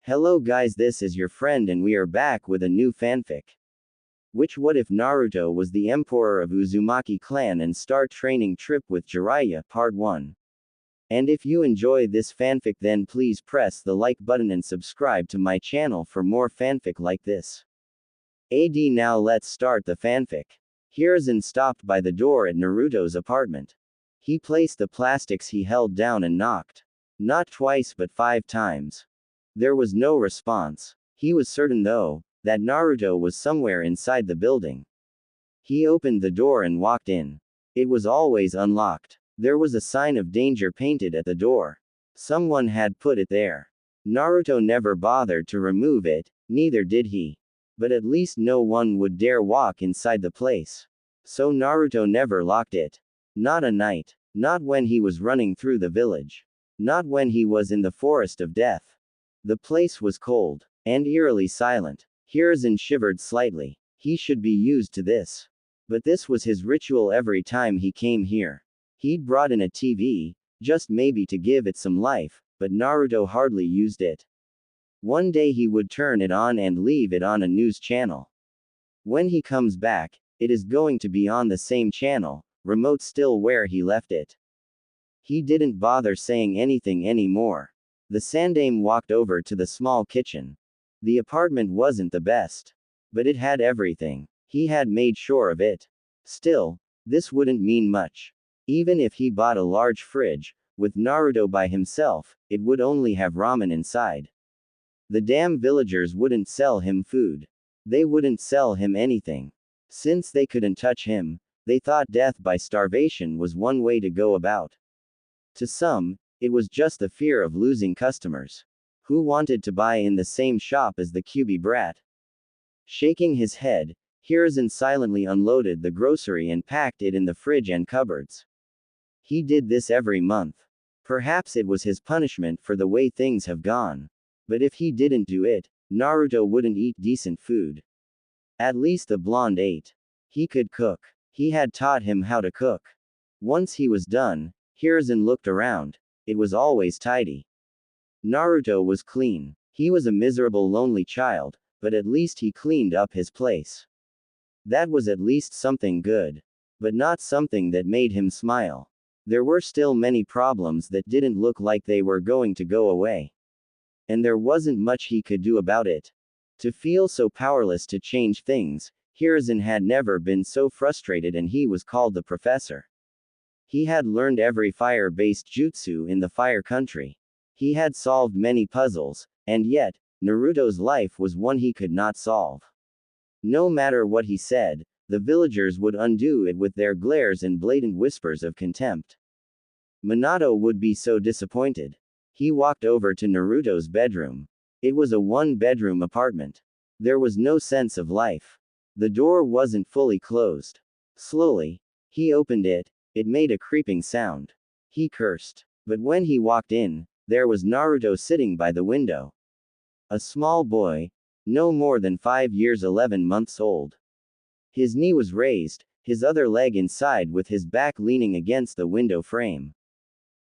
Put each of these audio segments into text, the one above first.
Hello guys, this is your friend and we are back with a new fanfic. What if Naruto was the Emporer of Uzumaki clan and start training trip with Jiraiya, part 1. And if you enjoy this fanfic then please press the like button and subscribe to my channel for more fanfic like this. Now let's start the fanfic. Hiruzen stopped by the door at Naruto's apartment. He placed the plastics he held down and knocked. Not twice but 5 times. There was no response. He was certain though, that Naruto was somewhere inside the building. He opened the door and walked in. It was always unlocked. There was a sign of danger painted at the door. Someone had put it there. Naruto never bothered to remove it, neither did he. But at least no one would dare walk inside the place. So Naruto never locked it. Not a night. Not when he was running through the village. Not when he was in the forest of death. The place was cold, and eerily silent. Hiruzen shivered slightly. He should be used to this. But this was his ritual every time he came here. He'd brought in a TV, just maybe to give it some life, but Naruto hardly used it. One day he would turn it on and leave it on a news channel. When he comes back, it is going to be on the same channel, remote still where he left it. He didn't bother saying anything anymore. The Sandaime walked over to the small kitchen. The apartment wasn't the best. But it had everything. He had made sure of it. Still, this wouldn't mean much. Even if he bought a large fridge, with Naruto by himself, it would only have ramen inside. The damn villagers wouldn't sell him food. They wouldn't sell him anything. Since they couldn't touch him, they thought death by starvation was one way to go about. To some, it was just the fear of losing customers. Who wanted to buy in the same shop as the Kyuubi brat? Shaking his head, Hiruzen silently unloaded the grocery and packed it in the fridge and cupboards. He did this every month. Perhaps it was his punishment for the way things have gone. But if he didn't do it, Naruto wouldn't eat decent food. At least the blonde ate. He could cook. He had taught him how to cook. Once he was done, Hiruzen looked around. It was always tidy. Naruto was clean. He was a miserable lonely child, but at least he cleaned up his place. That was at least something good. But not something that made him smile. There were still many problems that didn't look like they were going to go away. And there wasn't much he could do about it. To feel so powerless to change things, Hiruzen had never been so frustrated, and he was called the professor. He had learned every fire-based jutsu in the fire country. He had solved many puzzles, and yet, Naruto's life was one he could not solve. No matter what he said, the villagers would undo it with their glares and blatant whispers of contempt. Minato would be so disappointed. He walked over to Naruto's bedroom. It was a one-bedroom apartment. There was no sense of life. The door wasn't fully closed. Slowly, he opened it. It made a creeping sound. He cursed. But when he walked in, there was Naruto sitting by the window. A small boy, no more than 5 years 11 months old. His knee was raised, his other leg inside with his back leaning against the window frame.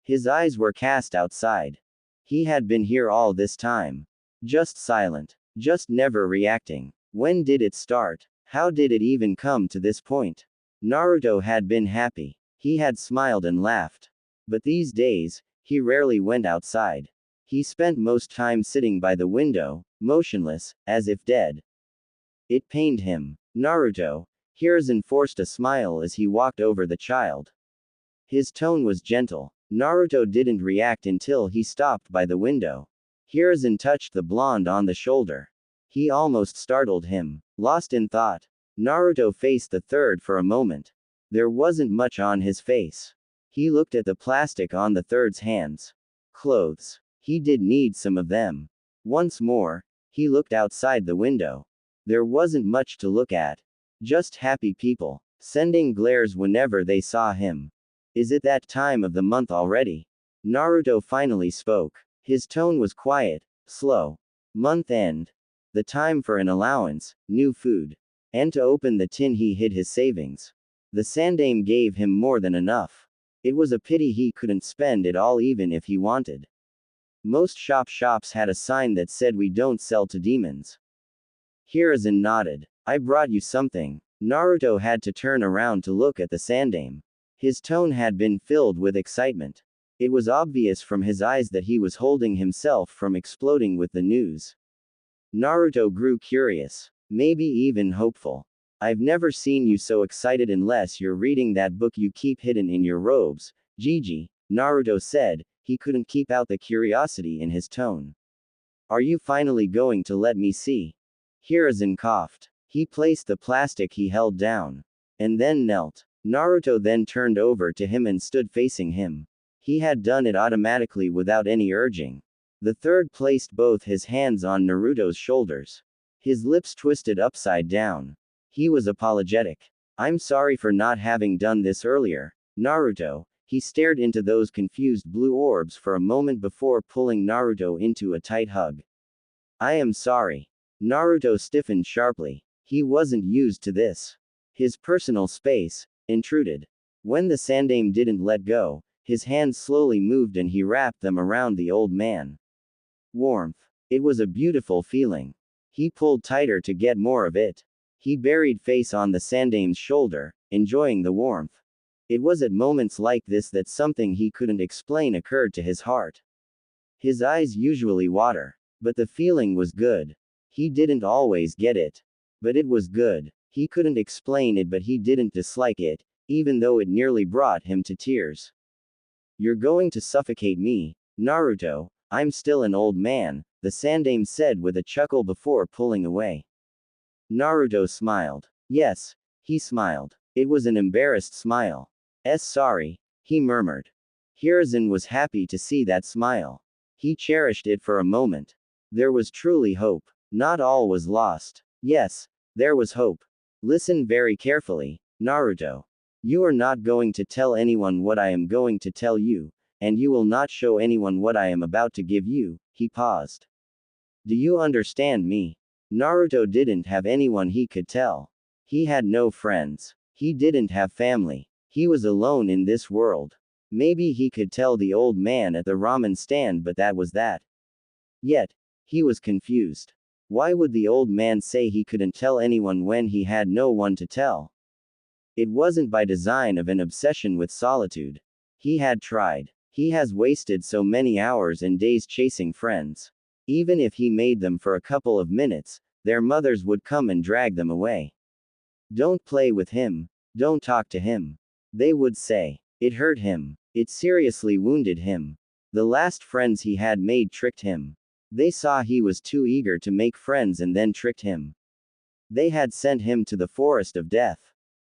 His eyes were cast outside. He had been here all this time. Just silent. Just never reacting. When did it start? How did it even come to this point? Naruto had been happy. He had smiled and laughed. But these days, he rarely went outside. He spent most time sitting by the window, motionless, as if dead. It pained him. Naruto. Hiruzen forced a smile as he walked over the child. His tone was gentle. Naruto didn't react until he stopped by the window. Hiruzen touched the blonde on the shoulder. He almost startled him. Lost in thought, Naruto faced the third for a moment. There wasn't much on his face. He looked at the plastic on the third's hands. Clothes. He did need some of them. Once more, he looked outside the window. There wasn't much to look at. Just happy people, sending glares whenever they saw him. Is it that time of the month already? Naruto finally spoke. His tone was quiet, slow. Month end. The time for an allowance, new food. And to open the tin he hid his savings. The Sandaime gave him more than enough. It was a pity he couldn't spend it all even if he wanted. Most shops had a sign that said we don't sell to demons. Hiruzen nodded. I brought you something. Naruto had to turn around to look at the sandaime. His tone had been filled with excitement. It was obvious from his eyes that he was holding himself from exploding with the news. Naruto grew curious. Maybe even hopeful. I've never seen you so excited unless you're reading that book you keep hidden in your robes, Gigi, Naruto said. He couldn't keep out the curiosity in his tone. Are you finally going to let me see? Hiruzen coughed. He placed the plastic he held down. And then knelt. Naruto then turned over to him and stood facing him. He had done it automatically without any urging. The third placed both his hands on Naruto's shoulders. His lips twisted upside down. He was apologetic. I'm sorry for not having done this earlier, Naruto. He stared into those confused blue orbs for a moment before pulling Naruto into a tight hug. I am sorry. Naruto stiffened sharply. He wasn't used to this. His personal space intruded. When the sandaime didn't let go, his hands slowly moved and he wrapped them around the old man. Warmth. It was a beautiful feeling. He pulled tighter to get more of it. He buried face on the sandaime's shoulder, enjoying the warmth. It was at moments like this that something he couldn't explain occurred to his heart. His eyes usually water. But the feeling was good. He didn't always get it. But it was good. He couldn't explain it, but he didn't dislike it, even though it nearly brought him to tears. You're going to suffocate me, Naruto. I'm still an old man, the sandaime said with a chuckle before pulling away. Naruto smiled. Yes, he smiled. It was an embarrassed smile. Sorry, he murmured. Hiruzen was happy to see that smile. He cherished it for a moment. There was truly hope. Not all was lost. Yes, there was hope. Listen very carefully, Naruto. You are not going to tell anyone what I am going to tell you, and you will not show anyone what I am about to give you. He paused. Do you understand me? Naruto didn't have anyone he could tell. He had no friends. He didn't have family. He was alone in this world. Maybe he could tell the old man at the ramen stand, but that was that. Yet, he was confused. Why would the old man say he couldn't tell anyone when he had no one to tell? It wasn't by design of an obsession with solitude. He had tried. He has wasted so many hours and days chasing friends. Even if he made them for a couple of minutes, their mothers would come and drag them away. Don't play with him. Don't talk to him. They would say. It hurt him. It seriously wounded him. The last friends he had made tricked him. They saw he was too eager to make friends and then tricked him. They had sent him to the forest of death.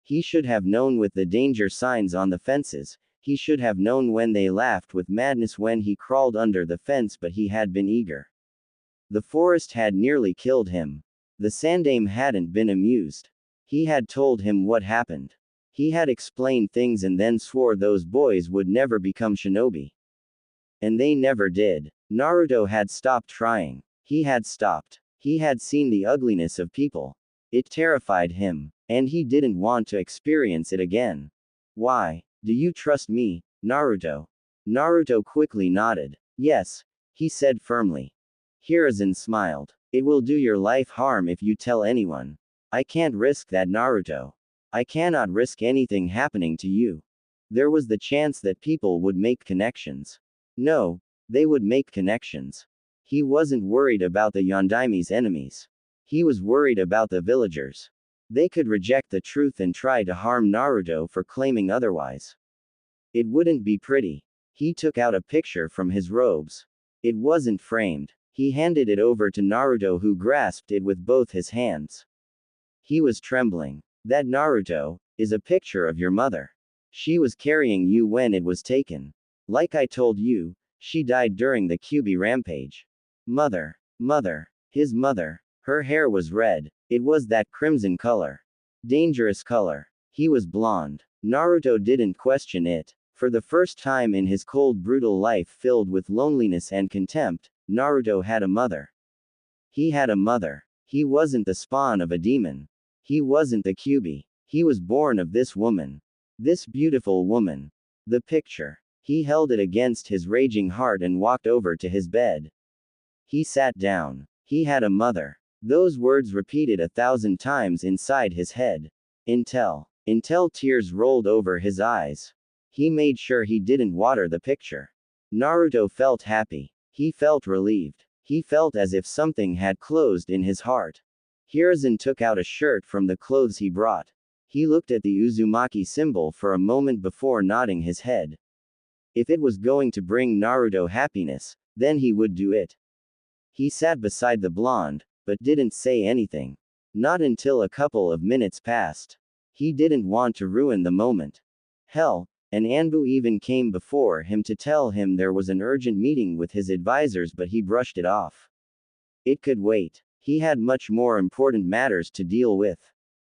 He should have known with the danger signs on the fences. He should have known when they laughed with madness when he crawled under the fence, but he had been eager. The forest had nearly killed him. The sandaime hadn't been amused. He had told him what happened. He had explained things and then swore those boys would never become shinobi. And they never did. Naruto had stopped trying. He had stopped. He had seen the ugliness of people. It terrified him. And he didn't want to experience it again. Why? Do you trust me, Naruto? Naruto quickly nodded. Yes, he said firmly. Hiruzen smiled. It will do your life harm if you tell anyone. I can't risk that, Naruto. I cannot risk anything happening to you. There was the chance that people would make connections. No, they would make connections. He wasn't worried about the Yondaime's enemies. He was worried about the villagers. They could reject the truth and try to harm Naruto for claiming otherwise. It wouldn't be pretty. He took out a picture from his robes. It wasn't framed. He handed it over to Naruto, who grasped it with both his hands. He was trembling. That, Naruto, is a picture of your mother. She was carrying you when it was taken. Like I told you, she died during the Kyuubi rampage. Mother. His mother. Her hair was red. It was that crimson color. Dangerous color. He was blonde. Naruto didn't question it. For the first time in his cold, brutal life filled with loneliness and contempt, Naruto had a mother. He had a mother. He wasn't the spawn of a demon. He wasn't the Kyuubi. He was born of this woman. This beautiful woman. The picture. He held it against his raging heart and walked over to his bed. He sat down. He had a mother. Those words repeated 1,000 times inside his head. Until tears rolled over his eyes. He made sure he didn't water the picture. Naruto felt happy. He felt relieved. He felt as if something had closed in his heart. Hiruzen took out a shirt from the clothes he brought. He looked at the Uzumaki symbol for a moment before nodding his head. If it was going to bring Naruto happiness, then he would do it. He sat beside the blonde, but didn't say anything. Not until a couple of minutes passed. He didn't want to ruin the moment. Hell, and Anbu even came before him to tell him there was an urgent meeting with his advisors, but he brushed it off. It could wait. He had much more important matters to deal with.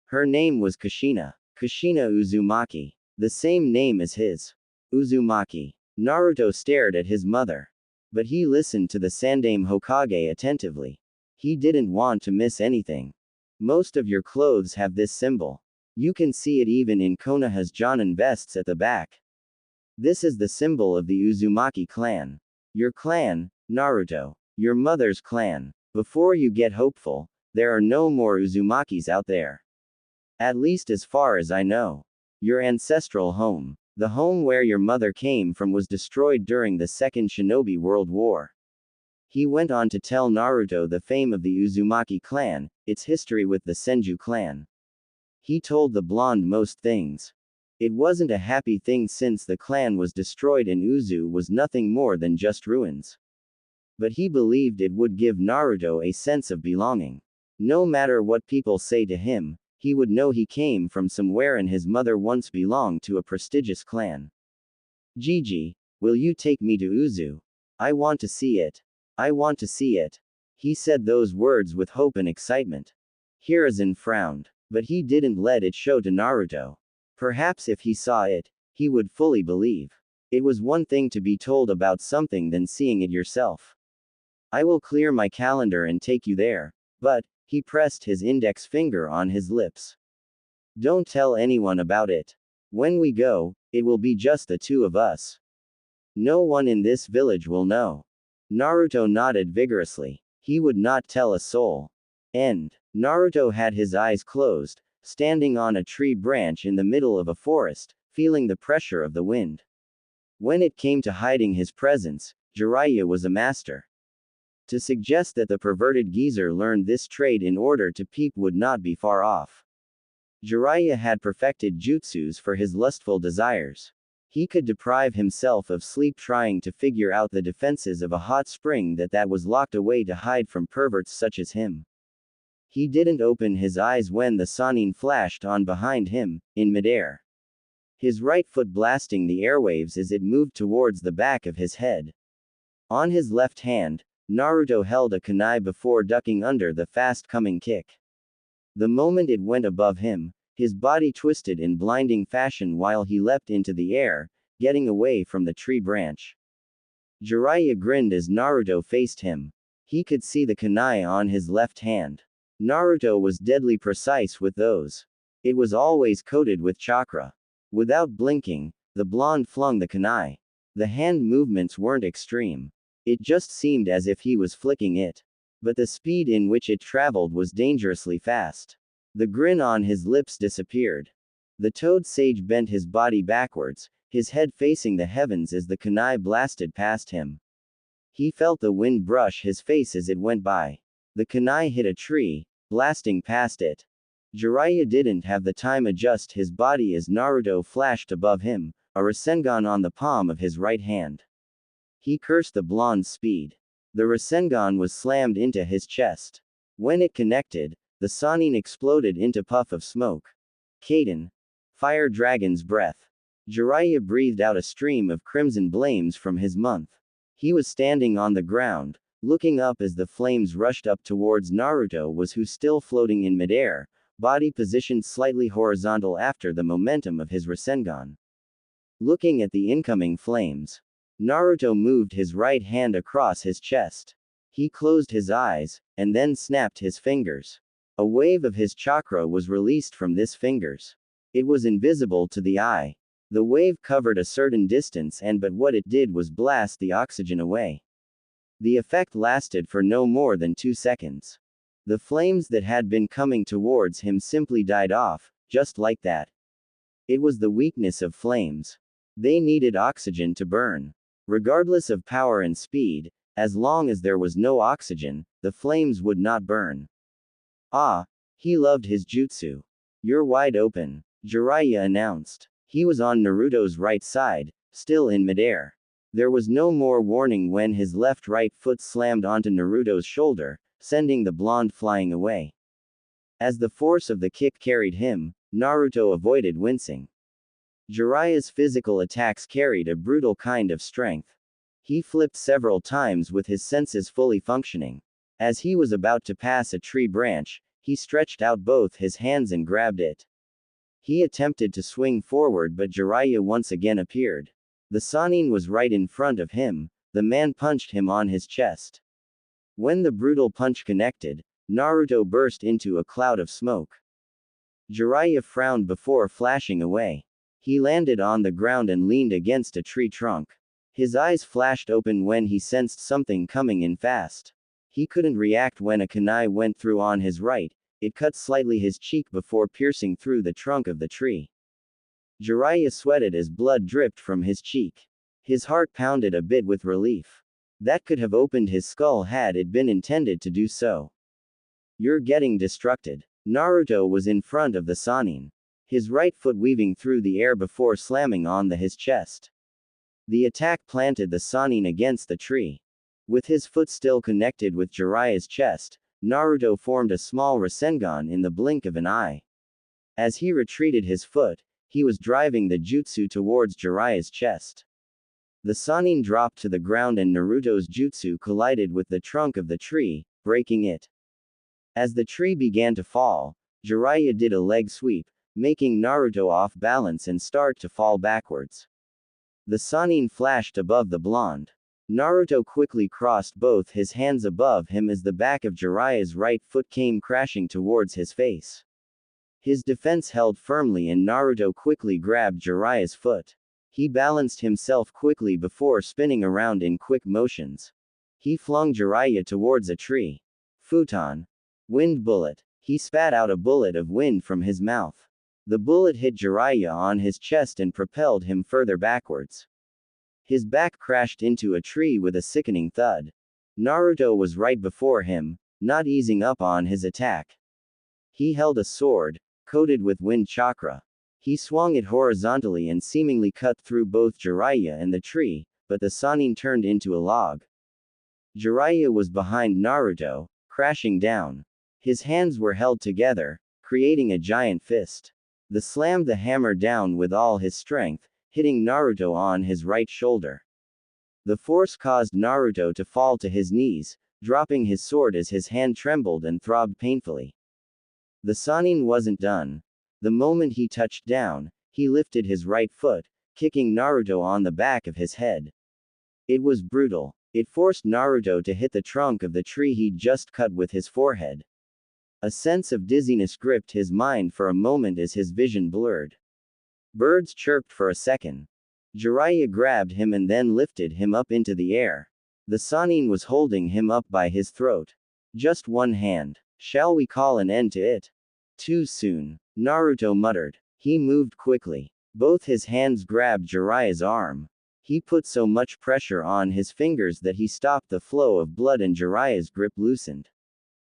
Her name was Kushina Uzumaki. The same name as his. Uzumaki. Naruto stared at his mother. But he listened to the Sandaime Hokage attentively. He didn't want to miss anything. Most of your clothes have this symbol. You can see it even in Konoha's Jonin vests at the back. This is the symbol of the Uzumaki clan. Your clan, Naruto. Your mother's clan. Before you get hopeful, there are no more Uzumakis out there. At least as far as I know. Your ancestral home, the home where your mother came from, was destroyed during the Second Shinobi World War. He went on to tell Naruto the fame of the Uzumaki clan, its history with the Senju clan. He told the blonde most things. It wasn't a happy thing since the clan was destroyed and Uzu was nothing more than just ruins. But he believed it would give Naruto a sense of belonging. No matter what people say to him, he would know he came from somewhere and his mother once belonged to a prestigious clan. Gigi, will you take me to Uzu? I want to see it. I want to see it. He said those words with hope and excitement. Hiruzen frowned. But he didn't let it show to Naruto. Perhaps if he saw it, he would fully believe. It was one thing to be told about something than seeing it yourself. I will clear my calendar and take you there, but, he pressed his index finger on his lips. Don't tell anyone about it. When we go, it will be just the two of us. No one in this village will know. Naruto nodded vigorously. He would not tell a soul. Naruto had his eyes closed, standing on a tree branch in the middle of a forest, feeling the pressure of the wind. When it came to hiding his presence, Jiraiya was a master. To suggest that the perverted geezer learned this trade in order to peep would not be far off. Jiraiya had perfected jutsus for his lustful desires. He could deprive himself of sleep trying to figure out the defenses of a hot spring that was locked away to hide from perverts such as him. He didn't open his eyes when the Sannin flashed on behind him, in midair. His right foot blasting the airwaves as it moved towards the back of his head. On his left hand, Naruto held a kunai before ducking under the fast-coming kick. The moment it went above him, his body twisted in blinding fashion while he leapt into the air, getting away from the tree branch. Jiraiya grinned as Naruto faced him. He could see the kunai on his left hand. Naruto was deadly precise with those. It was always coated with chakra. Without blinking, the blonde flung the kunai. The hand movements weren't extreme. It just seemed as if he was flicking it. But the speed in which it traveled was dangerously fast. The grin on his lips disappeared. The toad sage bent his body backwards, his head facing the heavens as the kunai blasted past him. He felt the wind brush his face as it went by. The kunai hit a tree, blasting past it. Jiraiya didn't have the time adjust his body as Naruto flashed above him, a Rasengan on the palm of his right hand. He cursed the blonde's speed. The Rasengan was slammed into his chest. When it connected, the Sannin exploded into puff of smoke. Kaden. Fire dragon's breath. Jiraiya breathed out a stream of crimson flames from his mouth. He was standing on the ground, looking up as the flames rushed up towards Naruto who still floating in midair, body positioned slightly horizontal after the momentum of his Rasengan. Looking at the incoming flames, Naruto moved his right hand across his chest. He closed his eyes, and then snapped his fingers. A wave of his chakra was released from these fingers. It was invisible to the eye. The wave covered a certain distance but what it did was blast the oxygen away. The effect lasted for no more than 2 seconds. The flames that had been coming towards him simply died off, just like that. It was the weakness of flames. They needed oxygen to burn. Regardless of power and speed, as long as there was no oxygen, the flames would not burn. Ah, he loved his jutsu. You're wide open, Jiraiya announced. He was on Naruto's right side, still in midair. There was no more warning when his right foot slammed onto Naruto's shoulder, sending the blonde flying away. As the force of the kick carried him, Naruto avoided wincing. Jiraiya's physical attacks carried a brutal kind of strength. He flipped several times with his senses fully functioning. As he was about to pass a tree branch, he stretched out both his hands and grabbed it. He attempted to swing forward but Jiraiya once again appeared. The Sannin was right in front of him. The man punched him on his chest. When the brutal punch connected, Naruto burst into a cloud of smoke. Jiraiya frowned before flashing away. He landed on the ground and leaned against a tree trunk. His eyes flashed open when he sensed something coming in fast. He couldn't react when a kunai went through on his right. It cut slightly his cheek before piercing through the trunk of the tree. Jiraiya sweated as blood dripped from his cheek. His heart pounded a bit with relief. That could have opened his skull had it been intended to do so. You're getting destructed. Naruto was in front of the Sannin. His right foot weaving through the air before slamming on his chest. The attack planted the Sannin against the tree. With his foot still connected with Jiraiya's chest, Naruto formed a small Rasengan in the blink of an eye. As he retreated his foot, he was driving the jutsu towards Jiraiya's chest. The Sannin dropped to the ground and Naruto's jutsu collided with the trunk of the tree, breaking it. As the tree began to fall, Jiraiya did a leg sweep, making Naruto off balance and start to fall backwards. The Sannin flashed above the blonde. Naruto quickly crossed both his hands above him as the back of Jiraiya's right foot came crashing towards his face. His defense held firmly and Naruto quickly grabbed Jiraiya's foot. He balanced himself quickly before spinning around in quick motions. He flung Jiraiya towards a tree. Futon. Wind bullet. He spat out a bullet of wind from his mouth. The bullet hit Jiraiya on his chest and propelled him further backwards. His back crashed into a tree with a sickening thud. Naruto was right before him, not easing up on his attack. He held a sword, coated with wind chakra. He swung it horizontally and seemingly cut through both Jiraiya and the tree, but the Sannin turned into a log. Jiraiya was behind Naruto, crashing down. His hands were held together, creating a giant fist. The slammed the hammer down with all his strength, hitting Naruto on his right shoulder. The force caused Naruto to fall to his knees, dropping his sword as his hand trembled and throbbed painfully. The Sannin wasn't done. The moment he touched down, he lifted his right foot, kicking Naruto on the back of his head. It was brutal. It forced Naruto to hit the trunk of the tree he'd just cut with his forehead. A sense of dizziness gripped his mind for a moment as his vision blurred. Birds chirped for a second. Jiraiya grabbed him and then lifted him up into the air. The Sannin was holding him up by his throat. Just one hand. Shall we call an end to it? Too soon. Naruto muttered. He moved quickly. Both his hands grabbed Jiraiya's arm. He put so much pressure on his fingers that he stopped the flow of blood and Jiraiya's grip loosened.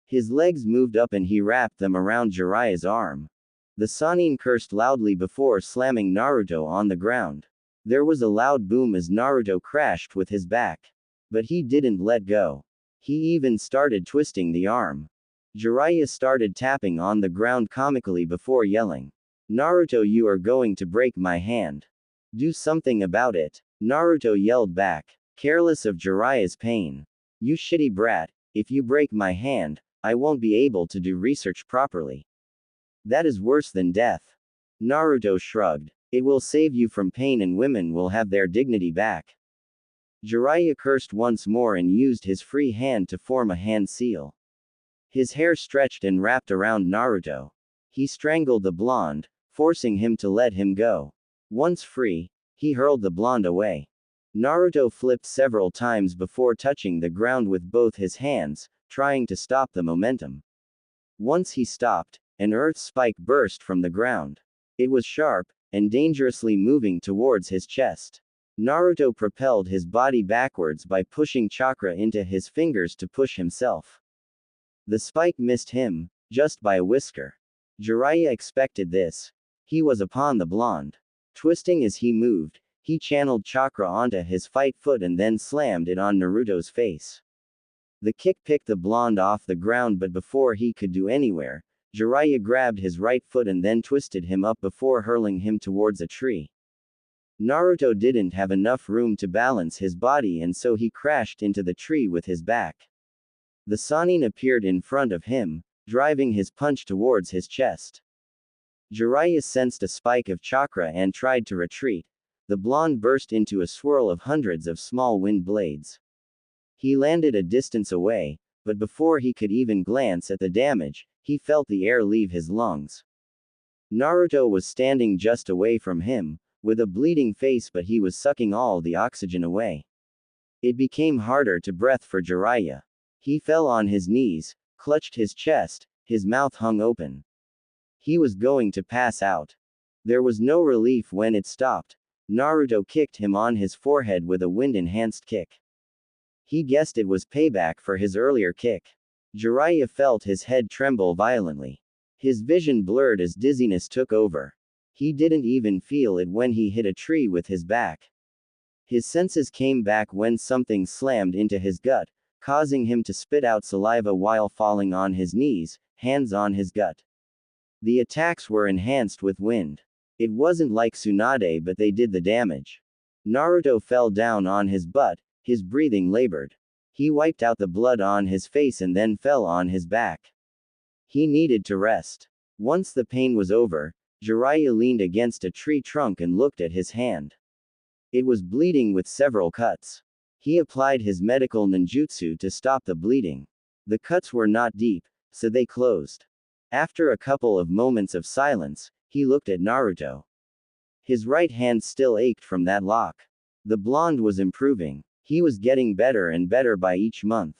His legs moved up and he wrapped them around Jiraiya's arm. The Sannin cursed loudly before slamming Naruto on the ground. There was a loud boom as Naruto crashed with his back. But he didn't let go. He even started twisting the arm. Jiraiya started tapping on the ground comically before yelling. Naruto, you are going to break my hand. Do something about it. Naruto yelled back, careless of Jiraiya's pain. You shitty brat, if you break my hand, I won't be able to do research properly. That is worse than death. Naruto shrugged. It will save you from pain and women will have their dignity back. Jiraiya cursed once more and used his free hand to form a hand seal. His hair stretched and wrapped around Naruto. He strangled the blonde, forcing him to let him go. Once free, he hurled the blonde away. Naruto flipped several times before touching the ground with both his hands, trying to stop the momentum. Once he stopped, an earth spike burst from the ground. It was sharp, and dangerously moving towards his chest. Naruto propelled his body backwards by pushing chakra into his fingers to push himself. The spike missed him, just by a whisker. Jiraiya expected this. He was upon the blonde. Twisting as he moved, he channeled chakra onto his fight foot and then slammed it on Naruto's face. The kick picked the blonde off the ground, but before he could do anywhere, Jiraiya grabbed his right foot and then twisted him up before hurling him towards a tree. Naruto didn't have enough room to balance his body, and so he crashed into the tree with his back. The Sannin appeared in front of him, driving his punch towards his chest. Jiraiya sensed a spike of chakra and tried to retreat. The blonde burst into a swirl of hundreds of small wind blades. He landed a distance away, but before he could even glance at the damage, he felt the air leave his lungs. Naruto was standing just away from him, with a bleeding face, but he was sucking all the oxygen away. It became harder to breathe for Jiraiya. He fell on his knees, clutched his chest, his mouth hung open. He was going to pass out. There was no relief when it stopped. Naruto kicked him on his forehead with a wind-enhanced kick. He guessed it was payback for his earlier kick. Jiraiya felt his head tremble violently. His vision blurred as dizziness took over. He didn't even feel it when he hit a tree with his back. His senses came back when something slammed into his gut, causing him to spit out saliva while falling on his knees, hands on his gut. The attacks were enhanced with wind. It wasn't like Tsunade, but they did the damage. Naruto fell down on his butt, his breathing labored. He wiped out the blood on his face and then fell on his back. He needed to rest. Once the pain was over, Jiraiya leaned against a tree trunk and looked at his hand. It was bleeding with several cuts. He applied his medical ninjutsu to stop the bleeding. The cuts were not deep, so they closed. After a couple of moments of silence, he looked at Naruto. His right hand still ached from that lock. The blonde was improving. He was getting better and better by each month.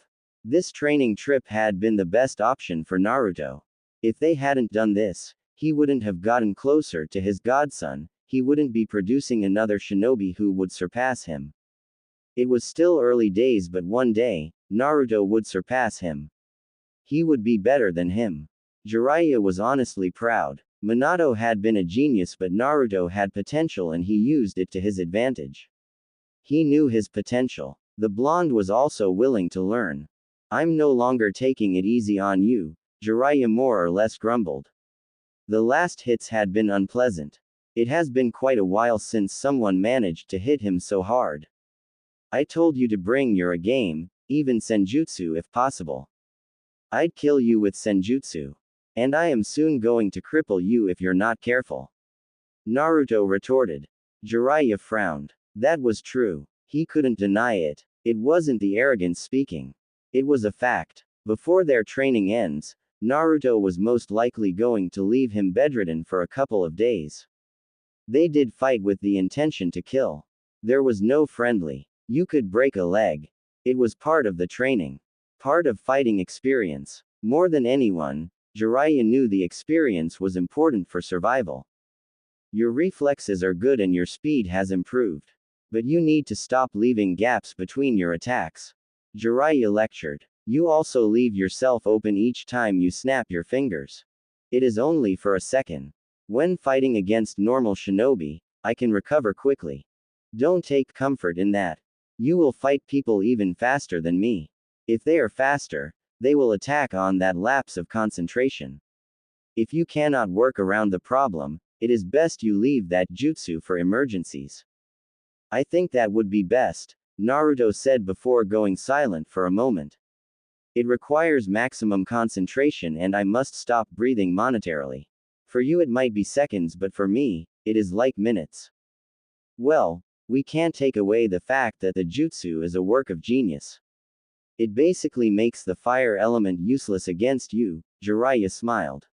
This training trip had been the best option for Naruto. If they hadn't done this, he wouldn't have gotten closer to his godson, he wouldn't be producing another shinobi who would surpass him. It was still early days, but one day, Naruto would surpass him. He would be better than him. Jiraiya was honestly proud. Minato had been a genius, but Naruto had potential and he used it to his advantage. He knew his potential. The blonde was also willing to learn. "I'm no longer taking it easy on you," Jiraiya more or less grumbled. The last hits had been unpleasant. It has been quite a while since someone managed to hit him so hard. "I told you to bring your A game, even senjutsu if possible. I'd kill you with senjutsu. And I am soon going to cripple you if you're not careful," Naruto retorted. Jiraiya frowned. That was true. He couldn't deny it. It wasn't the arrogance speaking. It was a fact. Before their training ends, Naruto was most likely going to leave him bedridden for a couple of days. They did fight with the intention to kill. There was no friendly. You could break a leg. It was part of the training. Part of fighting experience. More than anyone, Jiraiya knew the experience was important for survival. Your reflexes are good and your speed has improved. But you need to stop leaving gaps between your attacks. Jiraiya lectured. You also leave yourself open each time you snap your fingers. It is only for a second. When fighting against normal shinobi, I can recover quickly. Don't take comfort in that. You will fight people even faster than me. If they are faster, they will attack on that lapse of concentration. If you cannot work around the problem, it is best you leave that jutsu for emergencies. I think that would be best, Naruto said before going silent for a moment. It requires maximum concentration and I must stop breathing monetarily. For you it might be seconds, but for me, it is like minutes. Well, we can't take away the fact that the jutsu is a work of genius. It basically makes the fire element useless against you, Jiraiya smiled.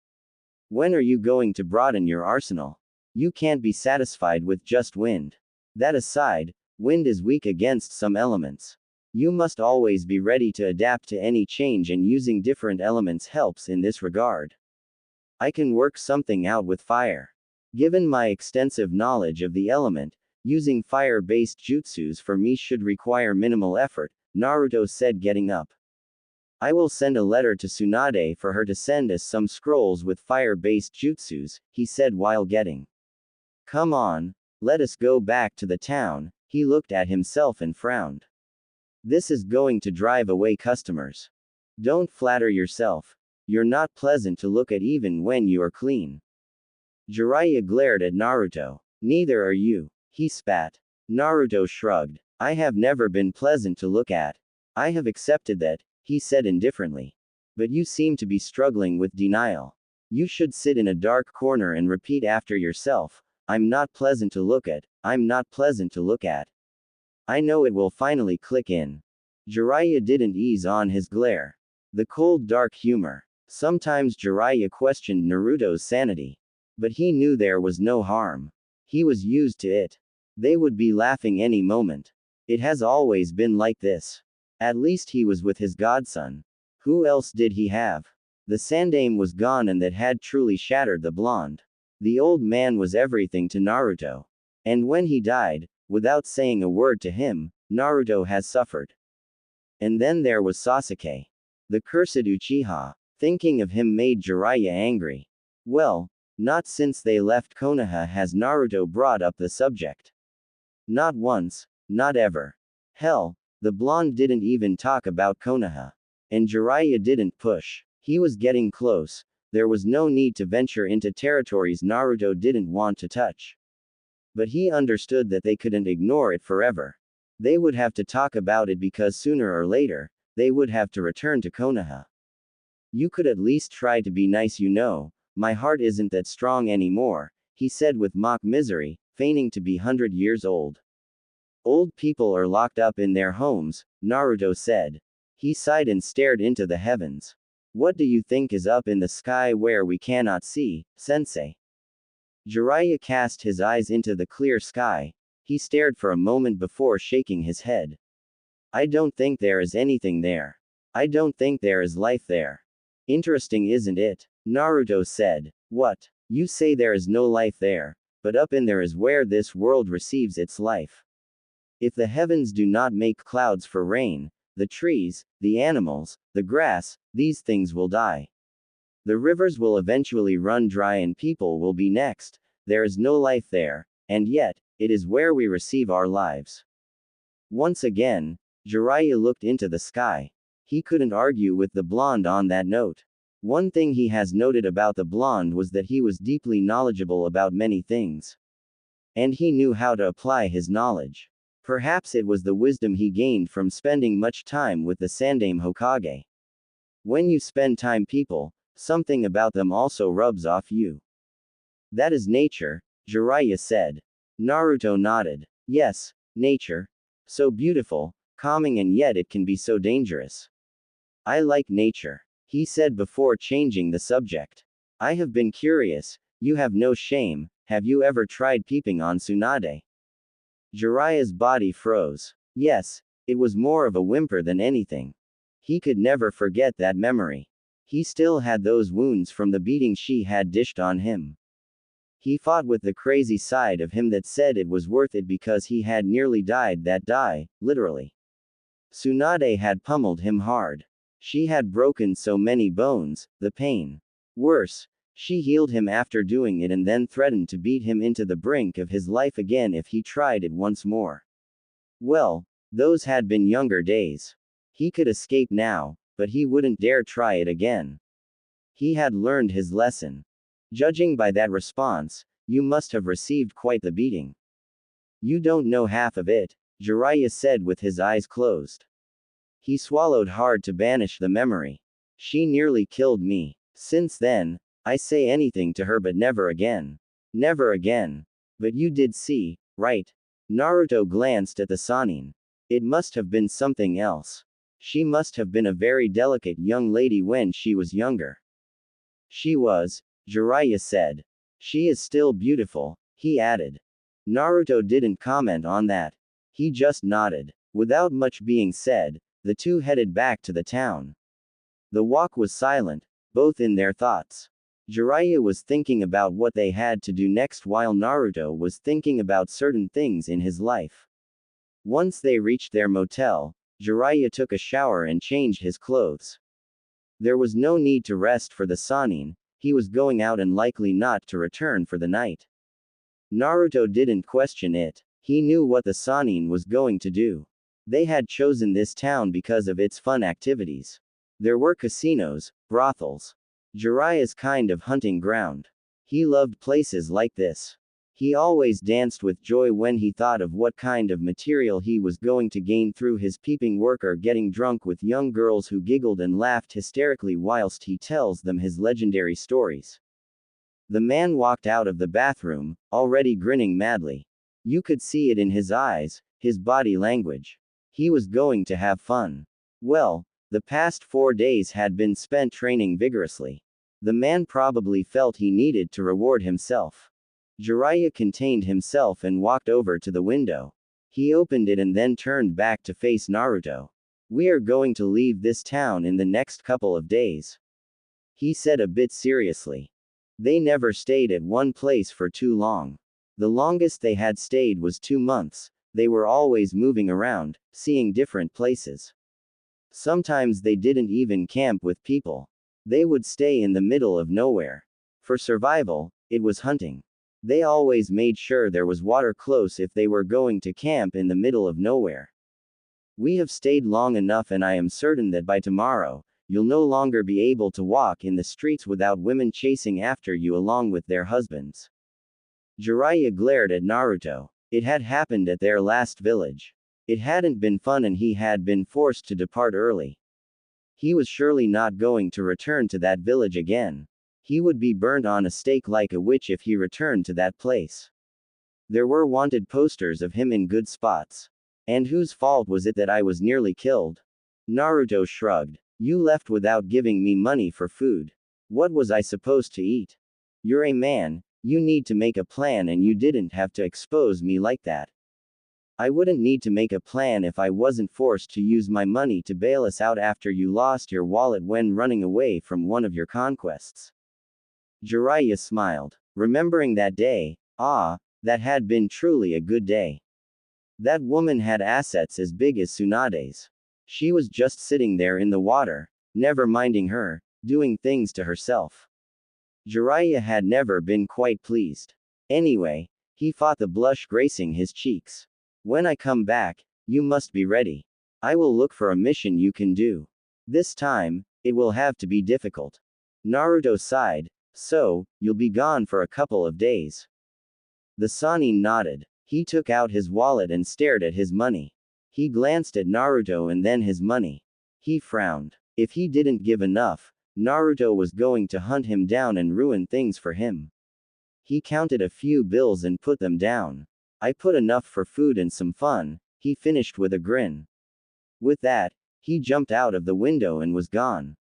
When are you going to broaden your arsenal? You can't be satisfied with just wind. That aside, wind is weak against some elements. You must always be ready to adapt to any change, and using different elements helps in this regard. I can work something out with fire. Given my extensive knowledge of the element, using fire-based jutsus for me should require minimal effort, Naruto said, getting up. I will send a letter to Tsunade for her to send us some scrolls with fire-based jutsus, he said while getting. Come on, let us go back to the town. He looked at himself and frowned. This is going to drive away customers. Don't flatter yourself. You're not pleasant to look at even when you are clean. Jiraiya glared at Naruto. Neither are you. He spat. Naruto shrugged. I have never been pleasant to look at. I have accepted that, he said indifferently. But you seem to be struggling with denial. You should sit in a dark corner and repeat after yourself, I'm not pleasant to look at, I'm not pleasant to look at. I know it will finally click in. Jiraiya didn't ease on his glare. The cold dark humor. Sometimes Jiraiya questioned Naruto's sanity. But he knew there was no harm. He was used to it. They would be laughing any moment. It has always been like this. At least he was with his godson. Who else did he have? The sandaime was gone, and that had truly shattered the blonde. The old man was everything to Naruto. And when he died, without saying a word to him, Naruto has suffered. And then there was Sasuke. The cursed Uchiha. Thinking of him made Jiraiya angry. Well, not since they left Konoha has Naruto brought up the subject. Not once, not ever. Hell, the blonde didn't even talk about Konoha. And Jiraiya didn't push. He was getting close. There was no need to venture into territories Naruto didn't want to touch. But he understood that they couldn't ignore it forever. They would have to talk about it because sooner or later, they would have to return to Konoha. You could at least try to be nice, you know. My heart isn't that strong anymore, he said with mock misery, feigning to be 100 years old. Old people are locked up in their homes, Naruto said. He sighed and stared into the heavens. What do you think is up in the sky where we cannot see, sensei? Jiraiya cast his eyes into the clear sky. He stared for a moment before shaking his head. I don't think there is anything there. I don't think there is life there. Interesting, isn't it? Naruto said. What? You say there is no life there, but up in there is where this world receives its life. If the heavens do not make clouds for rain, the trees, the animals, the grass, these things will die. The rivers will eventually run dry and people will be next. There is no life there, and yet, it is where we receive our lives. Once again, Jiraiya looked into the sky. He couldn't argue with the blonde on that note. One thing he has noted about the blonde was that he was deeply knowledgeable about many things. And he knew how to apply his knowledge. Perhaps it was the wisdom he gained from spending much time with the Sandaime Hokage. When you spend time people, something about them also rubs off you. That is nature, Jiraiya said. Naruto nodded. Yes, nature. So beautiful, calming, and yet it can be so dangerous. I like nature, he said before changing the subject. I have been curious, you have no shame, have you ever tried peeping on Tsunade? Jiraiya's body froze. Yes, it was more of a whimper than anything. He could never forget that memory. He still had those wounds from the beating she had dished on him. He fought with the crazy side of him that said it was worth it because he had nearly died that day, literally. Tsunade had pummeled him hard. She had broken so many bones, the pain. Worse, she healed him after doing it and then threatened to beat him into the brink of his life again if he tried it once more. Well, those had been younger days. He could escape now, but he wouldn't dare try it again. He had learned his lesson. Judging by that response, you must have received quite the beating. You don't know half of it, Jiraiya said with his eyes closed. He swallowed hard to banish the memory. She nearly killed me. Since then, I say anything to her but never again. Never again. But you did see, right? Naruto glanced at the Sannin. It must have been something else. She must have been a very delicate young lady when she was younger. She was, Jiraiya said. She is still beautiful, he added. Naruto didn't comment on that. He just nodded. Without much being said, the two headed back to the town. The walk was silent, both in their thoughts. Jiraiya was thinking about what they had to do next while Naruto was thinking about certain things in his life. Once they reached their motel, Jiraiya took a shower and changed his clothes. There was no need to rest for the Sannin, he was going out and likely not to return for the night. Naruto didn't question it, he knew what the Sannin was going to do. They had chosen this town because of its fun activities. There were casinos, brothels. Jiraiya's kind of hunting ground. He loved places like this. He always danced with joy when he thought of what kind of material he was going to gain through his peeping work or getting drunk with young girls who giggled and laughed hysterically whilst he tells them his legendary stories. The man walked out of the bathroom, already grinning madly. You could see it in his eyes, his body language. He was going to have fun. Well, the past 4 days had been spent training vigorously. The man probably felt he needed to reward himself. Jiraiya contained himself and walked over to the window. He opened it and then turned back to face Naruto. We are going to leave this town in the next couple of days, he said a bit seriously. They never stayed at one place for too long. The longest they had stayed was 2 months. They were always moving around, seeing different places. Sometimes they didn't even camp with people. They would stay in the middle of nowhere. For survival, it was hunting. They always made sure there was water close if they were going to camp in the middle of nowhere. We have stayed long enough and I am certain that by tomorrow, you'll no longer be able to walk in the streets without women chasing after you along with their husbands. Jiraiya glared at Naruto. It had happened at their last village. It hadn't been fun and he had been forced to depart early. He was surely not going to return to that village again. He would be burnt on a stake like a witch if he returned to that place. There were wanted posters of him in good spots. And whose fault was it that I was nearly killed? Naruto shrugged. You left without giving me money for food. What was I supposed to eat? You're a man, you need to make a plan and you didn't have to expose me like that. I wouldn't need to make a plan if I wasn't forced to use my money to bail us out after you lost your wallet when running away from one of your conquests. Jiraiya smiled, remembering that day. That had been truly a good day. That woman had assets as big as Tsunade's. She was just sitting there in the water, never minding her, doing things to herself. Jiraiya had never been quite pleased. Anyway, he fought the blush gracing his cheeks. When I come back, you must be ready. I will look for a mission you can do. This time, it will have to be difficult. Naruto sighed. So, you'll be gone for a couple of days. The Sannin nodded. He took out his wallet and stared at his money. He glanced at Naruto and then his money. He frowned. If he didn't give enough, Naruto was going to hunt him down and ruin things for him. He counted a few bills and put them down. I put enough for food and some fun, he finished with a grin. With that, he jumped out of the window and was gone.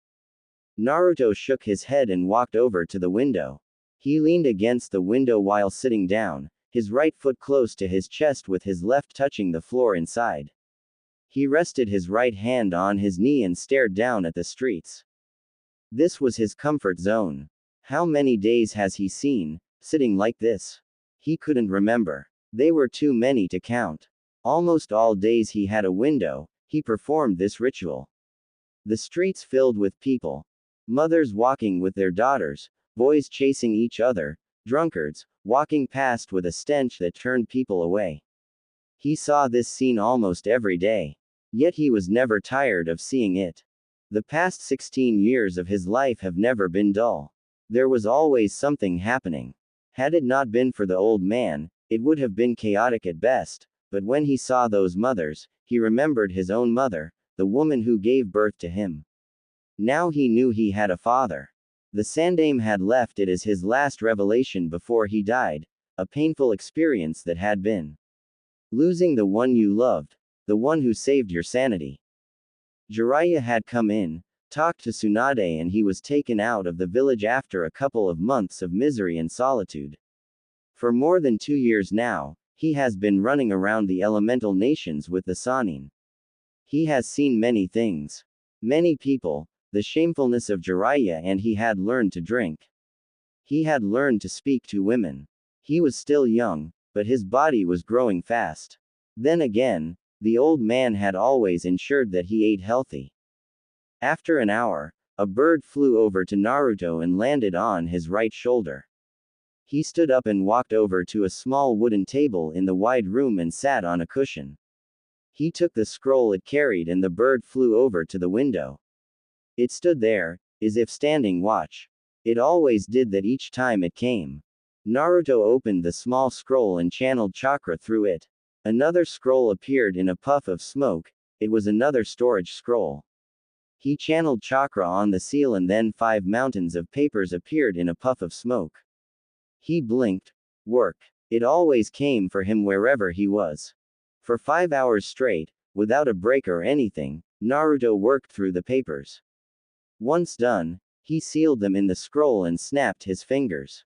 Naruto shook his head and walked over to the window. He leaned against the window while sitting down, his right foot close to his chest with his left touching the floor inside. He rested his right hand on his knee and stared down at the streets. This was his comfort zone. How many days has he seen, sitting like this? He couldn't remember. They were too many to count. Almost all days he had a window, he performed this ritual. The streets filled with people. Mothers walking with their daughters, boys chasing each other, drunkards, walking past with a stench that turned people away. He saw this scene almost every day. Yet he was never tired of seeing it. The past 16 years of his life have never been dull. There was always something happening. Had it not been for the old man, it would have been chaotic at best, but when he saw those mothers, he remembered his own mother, the woman who gave birth to him. Now he knew he had a father. The Sandaime had left it as his last revelation before he died, a painful experience that had been losing the one you loved, the one who saved your sanity. Jiraiya had come in, talked to Tsunade and he was taken out of the village after a couple of months of misery and solitude. For more than 2 years now, he has been running around the elemental nations with the Sanin. He has seen many things. Many people, the shamefulness of jiraiya, and he had learned to drink. He had learned to speak to women. He was still young, but his body was growing fast. Then again, the old man had always ensured that he ate healthy. After an hour, a bird flew over to Naruto and landed on his right shoulder. He stood up and walked over to a small wooden table in the wide room and sat on a cushion. He took the scroll it carried and the bird flew over to the window. It stood there, as if standing watch. It always did that each time it came. Naruto opened the small scroll and channeled chakra through it. Another scroll appeared in a puff of smoke. It was another storage scroll. He channeled chakra on the seal and then 5 mountains of papers appeared in a puff of smoke. He blinked. Work. It always came for him wherever he was. For 5 hours straight, without a break or anything, Naruto worked through the papers. Once done, he sealed them in the scroll and snapped his fingers.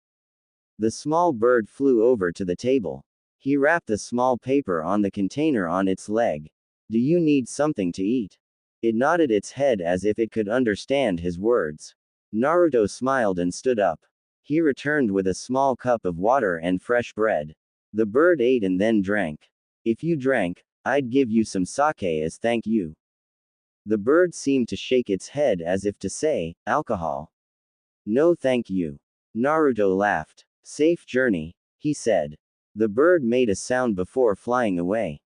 The small bird flew over to the table. He wrapped the small paper on the container on its leg. Do you need something to eat? It nodded its head as if it could understand his words. Naruto smiled and stood up. He returned with a small cup of water and fresh bread. The bird ate and then drank. If you drank, I'd give you some sake as thank you. The bird seemed to shake its head as if to say, alcohol. No thank you. Naruto laughed. Safe journey, he said. The bird made a sound before flying away.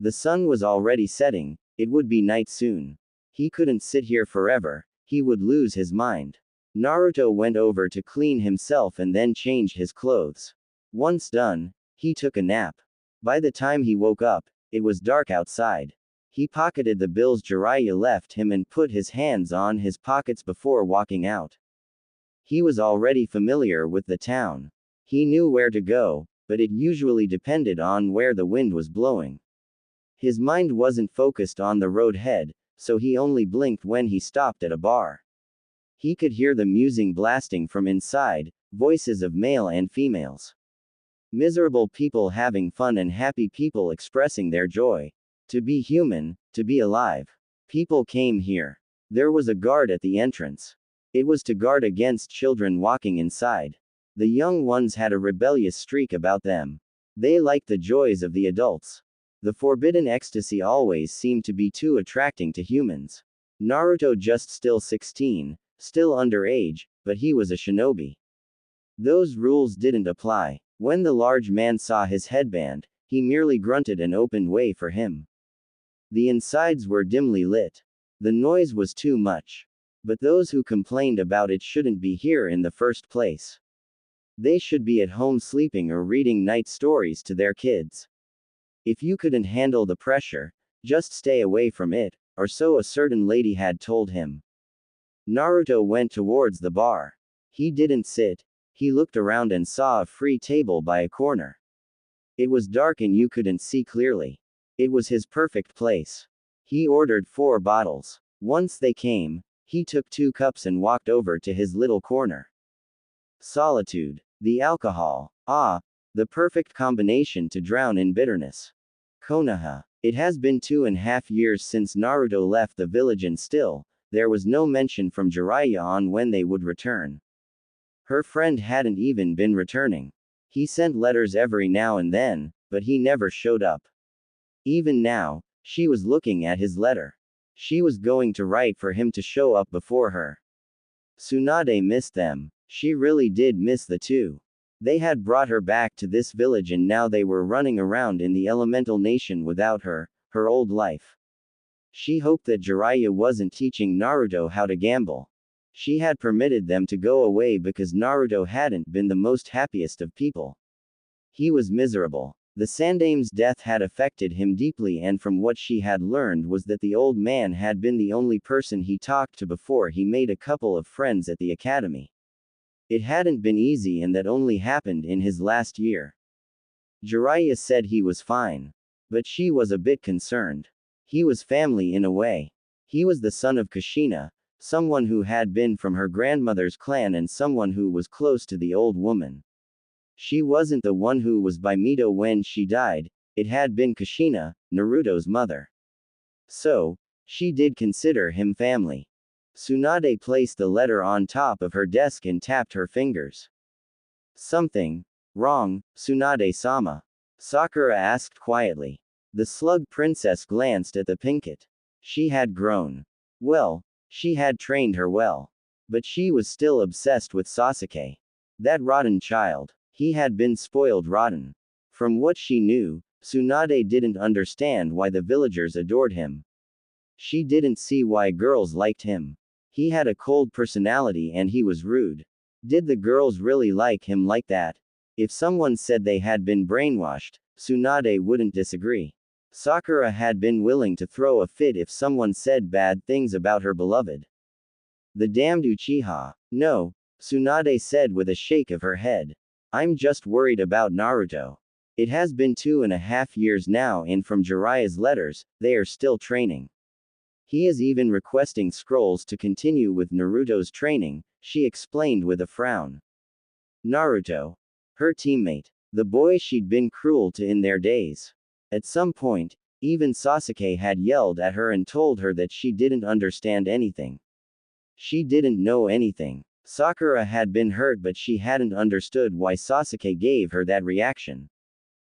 The sun was already setting, it would be night soon. He couldn't sit here forever, he would lose his mind. Naruto went over to clean himself and then changed his clothes. Once done, he took a nap. By the time he woke up, it was dark outside. He pocketed the bills Jiraiya left him and put his hands on his pockets before walking out. He was already familiar with the town. He knew where to go, but it usually depended on where the wind was blowing. His mind wasn't focused on the road ahead, so he only blinked when he stopped at a bar. He could hear the music blasting from inside, voices of male and females. Miserable people having fun and happy people expressing their joy. To be human, to be alive. People came here. There was a guard at the entrance. It was to guard against children walking inside. The young ones had a rebellious streak about them. They liked the joys of the adults. The forbidden ecstasy always seemed to be too attracting to humans. Naruto just still 16, still underage, but he was a shinobi. Those rules didn't apply. When the large man saw his headband, he merely grunted and opened way for him. The insides were dimly lit. The noise was too much. But those who complained about it shouldn't be here in the first place. They should be at home sleeping or reading night stories to their kids. If you couldn't handle the pressure, just stay away from it, or so a certain lady had told him. Naruto went towards the bar. He didn't sit. He looked around and saw a free table by a corner. It was dark and you couldn't see clearly. It was his perfect place. He ordered 4 bottles. Once they came, he took 2 cups and walked over to his little corner. Solitude. The alcohol. Ah, the perfect combination to drown in bitterness. Konoha. It has been 2.5 years since Naruto left the village and still, there was no mention from Jiraiya on when they would return. Her friend hadn't even been returning. He sent letters every now and then, but he never showed up. Even now, she was looking at his letter. She was going to write for him to show up before her. Tsunade missed them. She really did miss the two. They had brought her back to this village and now they were running around in the elemental nation without her, her old life. She hoped that Jiraiya wasn't teaching Naruto how to gamble. She had permitted them to go away because Naruto hadn't been the most happiest of people. He was miserable. The Sandame's death had affected him deeply, and from what she had learned was that the old man had been the only person he talked to before he made a couple of friends at the academy. It hadn't been easy, and that only happened in his last year. Jiraiya said he was fine. But she was a bit concerned. He was family in a way. He was the son of Kushina, someone who had been from her grandmother's clan and someone who was close to the old woman. She wasn't the one who was by Mito when she died, it had been Kushina, Naruto's mother. So, she did consider him family. Tsunade placed the letter on top of her desk and tapped her fingers. Something wrong, Tsunade-sama? Sakura asked quietly. The slug princess glanced at the pinkett. She had grown. Well, she had trained her well. But she was still obsessed with Sasuke. That rotten child. He had been spoiled rotten. From what she knew, Tsunade didn't understand why the villagers adored him. She didn't see why girls liked him. He had a cold personality and he was rude. Did the girls really like him like that? If someone said they had been brainwashed, Tsunade wouldn't disagree. Sakura had been willing to throw a fit if someone said bad things about her beloved. The damned Uchiha. No, Tsunade said with a shake of her head. I'm just worried about Naruto. It has been 2.5 years now and from Jiraiya's letters, they are still training. He is even requesting scrolls to continue with Naruto's training, she explained with a frown. Naruto. Her teammate. The boy she'd been cruel to in their days. At some point, even Sasuke had yelled at her and told her that she didn't understand anything. She didn't know anything. Sakura had been hurt but she hadn't understood why Sasuke gave her that reaction.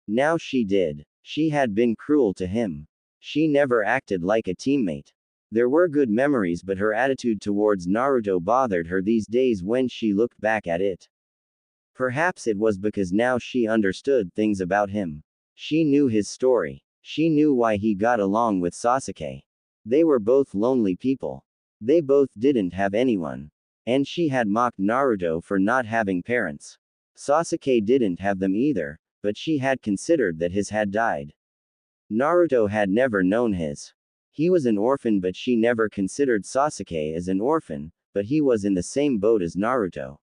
Now she did. She had been cruel to him. She never acted like a teammate. There were good memories but her attitude towards Naruto bothered her these days when she looked back at it. Perhaps it was because now she understood things about him. She knew his story. She knew why he got along with Sasuke. They were both lonely people. They both didn't have anyone. And she had mocked Naruto for not having parents. Sasuke didn't have them either, but she had considered that his had died. Naruto had never known his. He was an orphan but she never considered Sasuke as an orphan, but he was in the same boat as Naruto.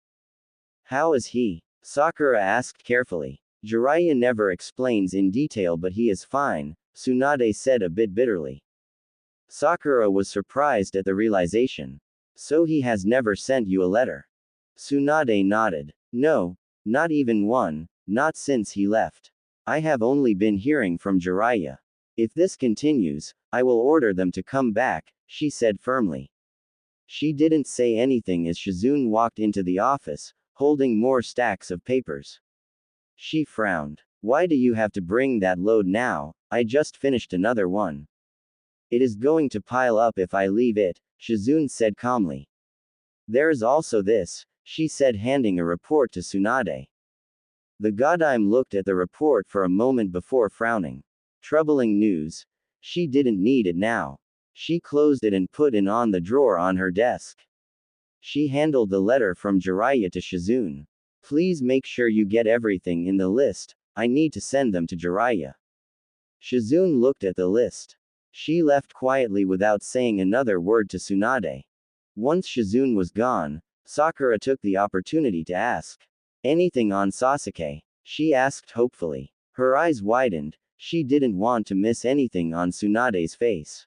How is he? Sakura asked carefully. Jiraiya never explains in detail but he is fine, Tsunade said a bit bitterly. Sakura was surprised at the realization. So he has never sent you a letter? Tsunade nodded. No, not even one, not since he left. I have only been hearing from Jiraiya. If this continues, I will order them to come back, she said firmly. She didn't say anything as Shizune walked into the office, holding more stacks of papers. She frowned. Why do you have to bring that load now? I just finished another one. It is going to pile up if I leave it, Shizune said calmly. There is also this, she said handing a report to Tsunade. The Godime looked at the report for a moment before frowning. Troubling news. She didn't need it now. She closed it and put it on the drawer on her desk. She handled the letter from Jiraiya to Shizune. Please make sure you get everything in the list, I need to send them to Jiraiya. Shizune looked at the list. She left quietly without saying another word to Tsunade. Once Shizune was gone, Sakura took the opportunity to ask. Anything on Sasuke? She asked hopefully. Her eyes widened, she didn't want to miss anything on Tsunade's face.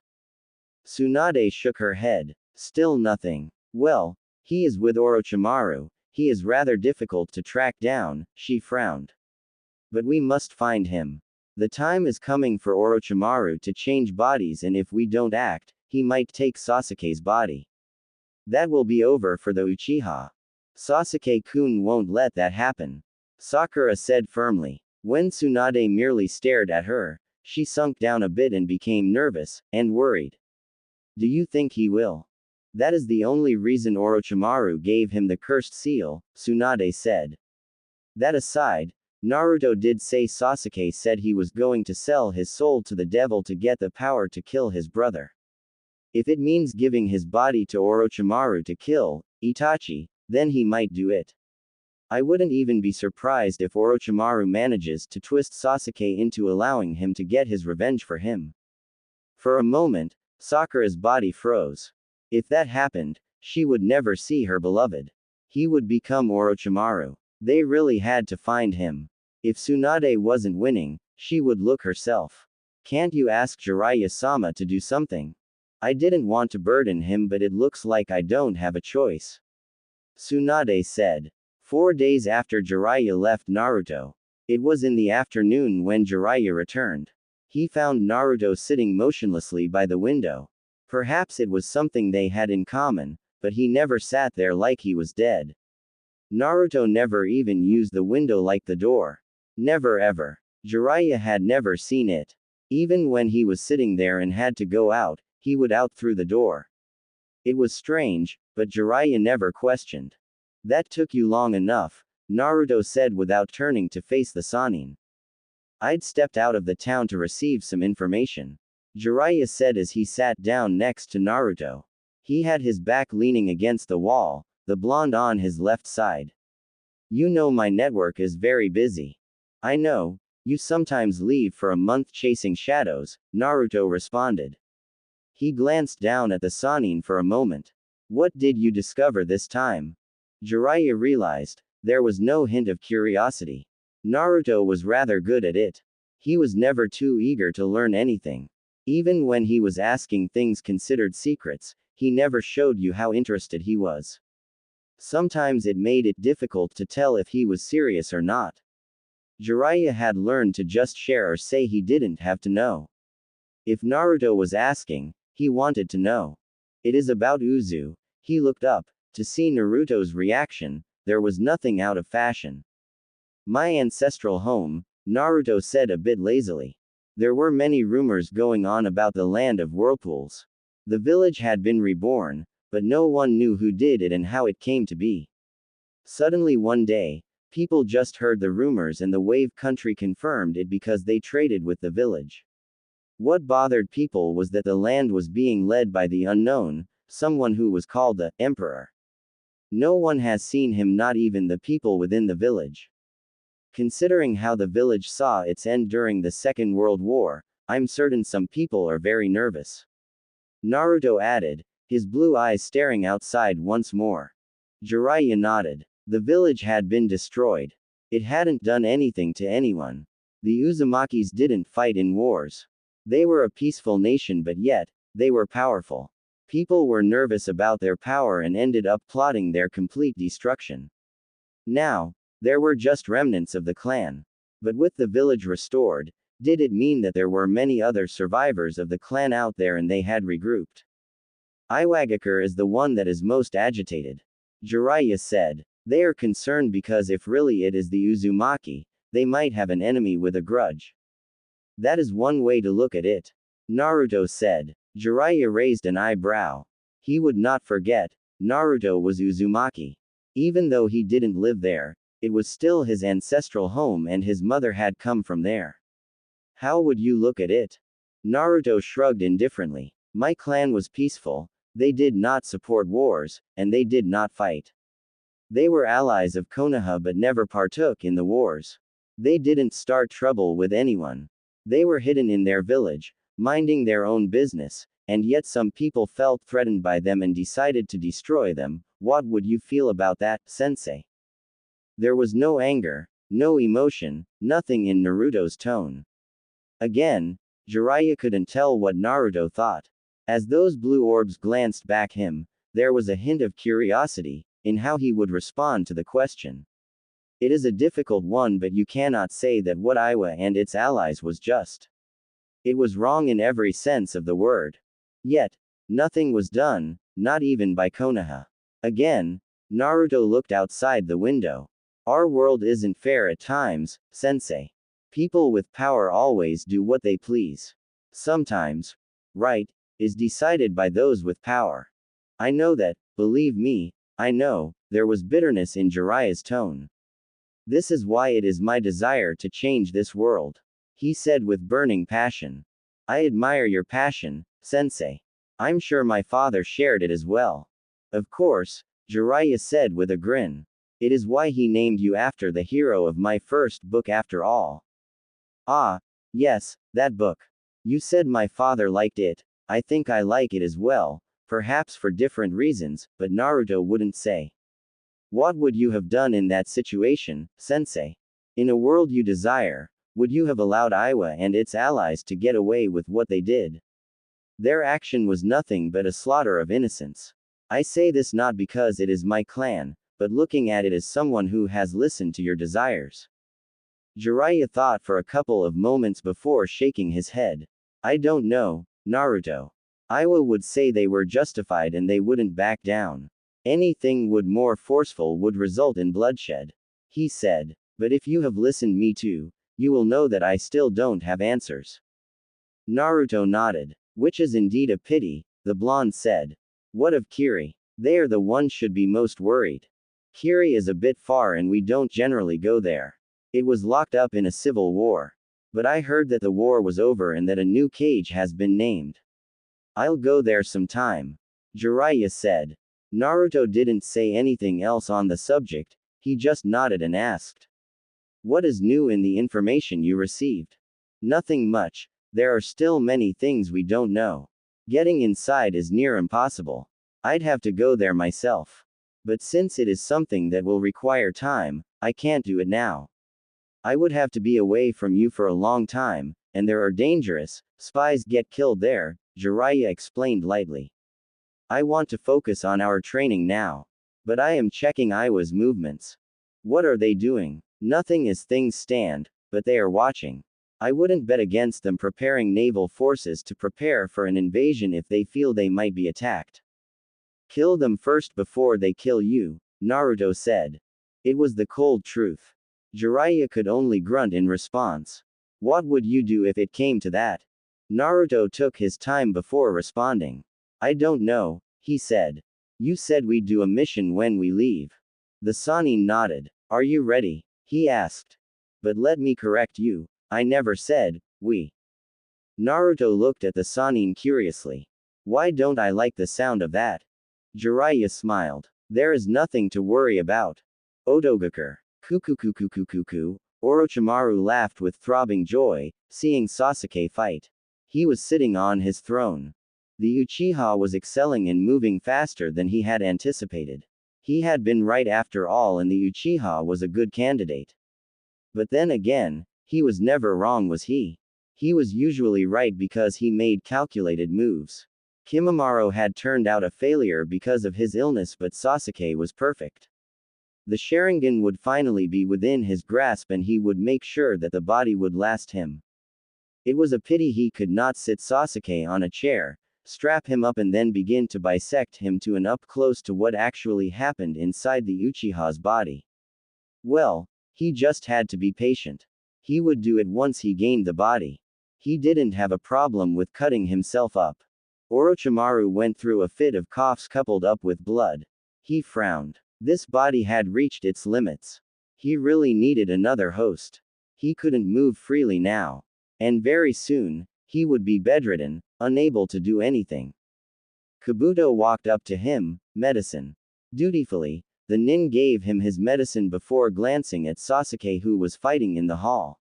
Tsunade shook her head. Still nothing. Well, he is with Orochimaru, he is rather difficult to track down, she frowned. But we must find him. The time is coming for Orochimaru to change bodies and if we don't act, he might take Sasuke's body. That will be over for the Uchiha. Sasuke-kun won't let that happen. Sakura said firmly. When Tsunade merely stared at her, she sunk down a bit and became nervous, and worried. Do you think he will? That is the only reason Orochimaru gave him the cursed seal, Tsunade said. That aside, Naruto did say Sasuke said he was going to sell his soul to the devil to get the power to kill his brother. If it means giving his body to Orochimaru to kill Itachi, then he might do it. I wouldn't even be surprised if Orochimaru manages to twist Sasuke into allowing him to get his revenge for him. For a moment, Sakura's body froze. If that happened, she would never see her beloved. He would become Orochimaru. They really had to find him. If Tsunade wasn't winning, she would look herself. Can't you ask Jiraiya-sama to do something? I didn't want to burden him but it looks like I don't have a choice. Tsunade said. 4 days after Jiraiya left Naruto. It was in the afternoon when Jiraiya returned. He found Naruto sitting motionlessly by the window. Perhaps it was something they had in common, but he never sat there like he was dead. Naruto never even used the window like the door. Never ever. Jiraiya had never seen it. Even when he was sitting there and had to go out, he would out through the door. It was strange, but Jiraiya never questioned. That took you long enough, Naruto said without turning to face the Sannin. I'd stepped out of the town to receive some information. Jiraiya said as he sat down next to Naruto. He had his back leaning against the wall, the blonde on his left side. You know my network is very busy. I know, you sometimes leave for a month chasing shadows, Naruto responded. He glanced down at the Sannin for a moment. What did you discover this time? Jiraiya realized, there was no hint of curiosity. Naruto was rather good at it. He was never too eager to learn anything. Even when he was asking things considered secrets, he never showed you how interested he was. Sometimes it made it difficult to tell if he was serious or not. Jiraiya had learned to just share or say he didn't have to know. If Naruto was asking, he wanted to know. It is about Uzu. He looked up. To see Naruto's reaction, there was nothing out of fashion. My ancestral home, Naruto said a bit lazily. There were many rumors going on about the land of whirlpools. The village had been reborn, but no one knew who did it and how it came to be. Suddenly one day, people just heard the rumors and the wave country confirmed it because they traded with the village. What bothered people was that the land was being led by the unknown, someone who was called the Emperor. No one has seen him, not even the people within the village. Considering how the village saw its end during the Second World War, I'm certain some people are very nervous. Naruto added, his blue eyes staring outside once more. Jiraiya nodded. The village had been destroyed. It hadn't done anything to anyone. The Uzumakis didn't fight in wars. They were a peaceful nation, but yet, they were powerful. People were nervous about their power and ended up plotting their complete destruction. Now, there were just remnants of the clan. But with the village restored, did it mean that there were many other survivors of the clan out there and they had regrouped? Iwagakure is the one that is most agitated. Jiraiya said. They are concerned because if really it is the Uzumaki, they might have an enemy with a grudge. That is one way to look at it. Naruto said. Jiraiya raised an eyebrow. He would not forget, Naruto was Uzumaki. Even though he didn't live there, it was still his ancestral home and his mother had come from there. How would you look at it? Naruto shrugged indifferently. My clan was peaceful, they did not support wars, and they did not fight. They were allies of Konoha but never partook in the wars. They didn't start trouble with anyone. They were hidden in their village, minding their own business, and yet some people felt threatened by them and decided to destroy them. What would you feel about that, sensei? There was no anger, no emotion, nothing in Naruto's tone. Again, Jiraiya couldn't tell what Naruto thought. As those blue orbs glanced back him, there was a hint of curiosity in how he would respond to the question. It is a difficult one, but you cannot say that what Iwa and its allies was just. It was wrong in every sense of the word. Yet, nothing was done, not even by Konoha. Again, Naruto looked outside the window. Our world isn't fair at times, sensei. People with power always do what they please. Sometimes, right is decided by those with power. I know that, believe me, I know. There was bitterness in Jiraiya's tone. This is why it is my desire to change this world, he said with burning passion. I admire your passion, sensei. I'm sure my father shared it as well. Of course, Jiraiya said with a grin. It is why he named you after the hero of my first book after all. Ah, yes, that book. You said my father liked it. I think I like it as well, perhaps for different reasons, but Naruto wouldn't say. What would you have done in that situation, sensei? In a world you desire, would you have allowed Iwa and its allies to get away with what they did? Their action was nothing but a slaughter of innocents. I say this not because it is my clan, but looking at it as someone who has listened to your desires. Jiraiya thought for a couple of moments before shaking his head. I don't know, Naruto. Iwa would say they were justified and they wouldn't back down. Anything more forceful would result in bloodshed. He said. But if you have listened me too, you will know that I still don't have answers. Naruto nodded. Which is indeed a pity, the blonde said. What of Kiri? They are the ones should be most worried. Kiri is a bit far and we don't generally go there. It was locked up in a civil war. But I heard that the war was over and that a new cage has been named. I'll go there sometime. Jiraiya said. Naruto didn't say anything else on the subject, he just nodded and asked. What is new in the information you received? Nothing much, there are still many things we don't know. Getting inside is near impossible. I'd have to go there myself. But since it is something that will require time, I can't do it now. I would have to be away from you for a long time, and there are dangerous spies get killed there, Jiraiya explained lightly. I want to focus on our training now. But I am checking Iwa's movements. What are they doing? Nothing as things stand, but they are watching. I wouldn't bet against them preparing naval forces to prepare for an invasion if they feel they might be attacked. Kill them first before they kill you, Naruto said. It was the cold truth. Jiraiya could only grunt in response. What would you do if it came to that? Naruto took his time before responding. I don't know, he said. You said we'd do a mission when we leave. The Sannin nodded. Are you ready? He asked. But let me correct you, I never said, we. Naruto looked at the Sannin curiously. Why don't I like the sound of that? Jiraiya smiled. There is nothing to worry about. Otogakur. Kukukukukukuku. Orochimaru laughed with throbbing joy, seeing Sasuke fight. He was sitting on his throne. The Uchiha was excelling and moving faster than he had anticipated. He had been right after all and the Uchiha was a good candidate. But then again, he was never wrong, was he? He was usually right because he made calculated moves. Kimimaro had turned out a failure because of his illness, but Sasuke was perfect. The Sharingan would finally be within his grasp and he would make sure that the body would last him. It was a pity he could not sit Sasuke on a chair, strap him up and then begin to bisect him to an up close to what actually happened inside the Uchiha's body. Well, he just had to be patient. He would do it once he gained the body. He didn't have a problem with cutting himself up. Orochimaru went through a fit of coughs coupled up with blood. He frowned. This body had reached its limits. He really needed another host. He couldn't move freely now. And very soon, he would be bedridden, unable to do anything. Kabuto walked up to him, medicine. Dutifully, the nin gave him his medicine before glancing at Sasuke who was fighting in the hall.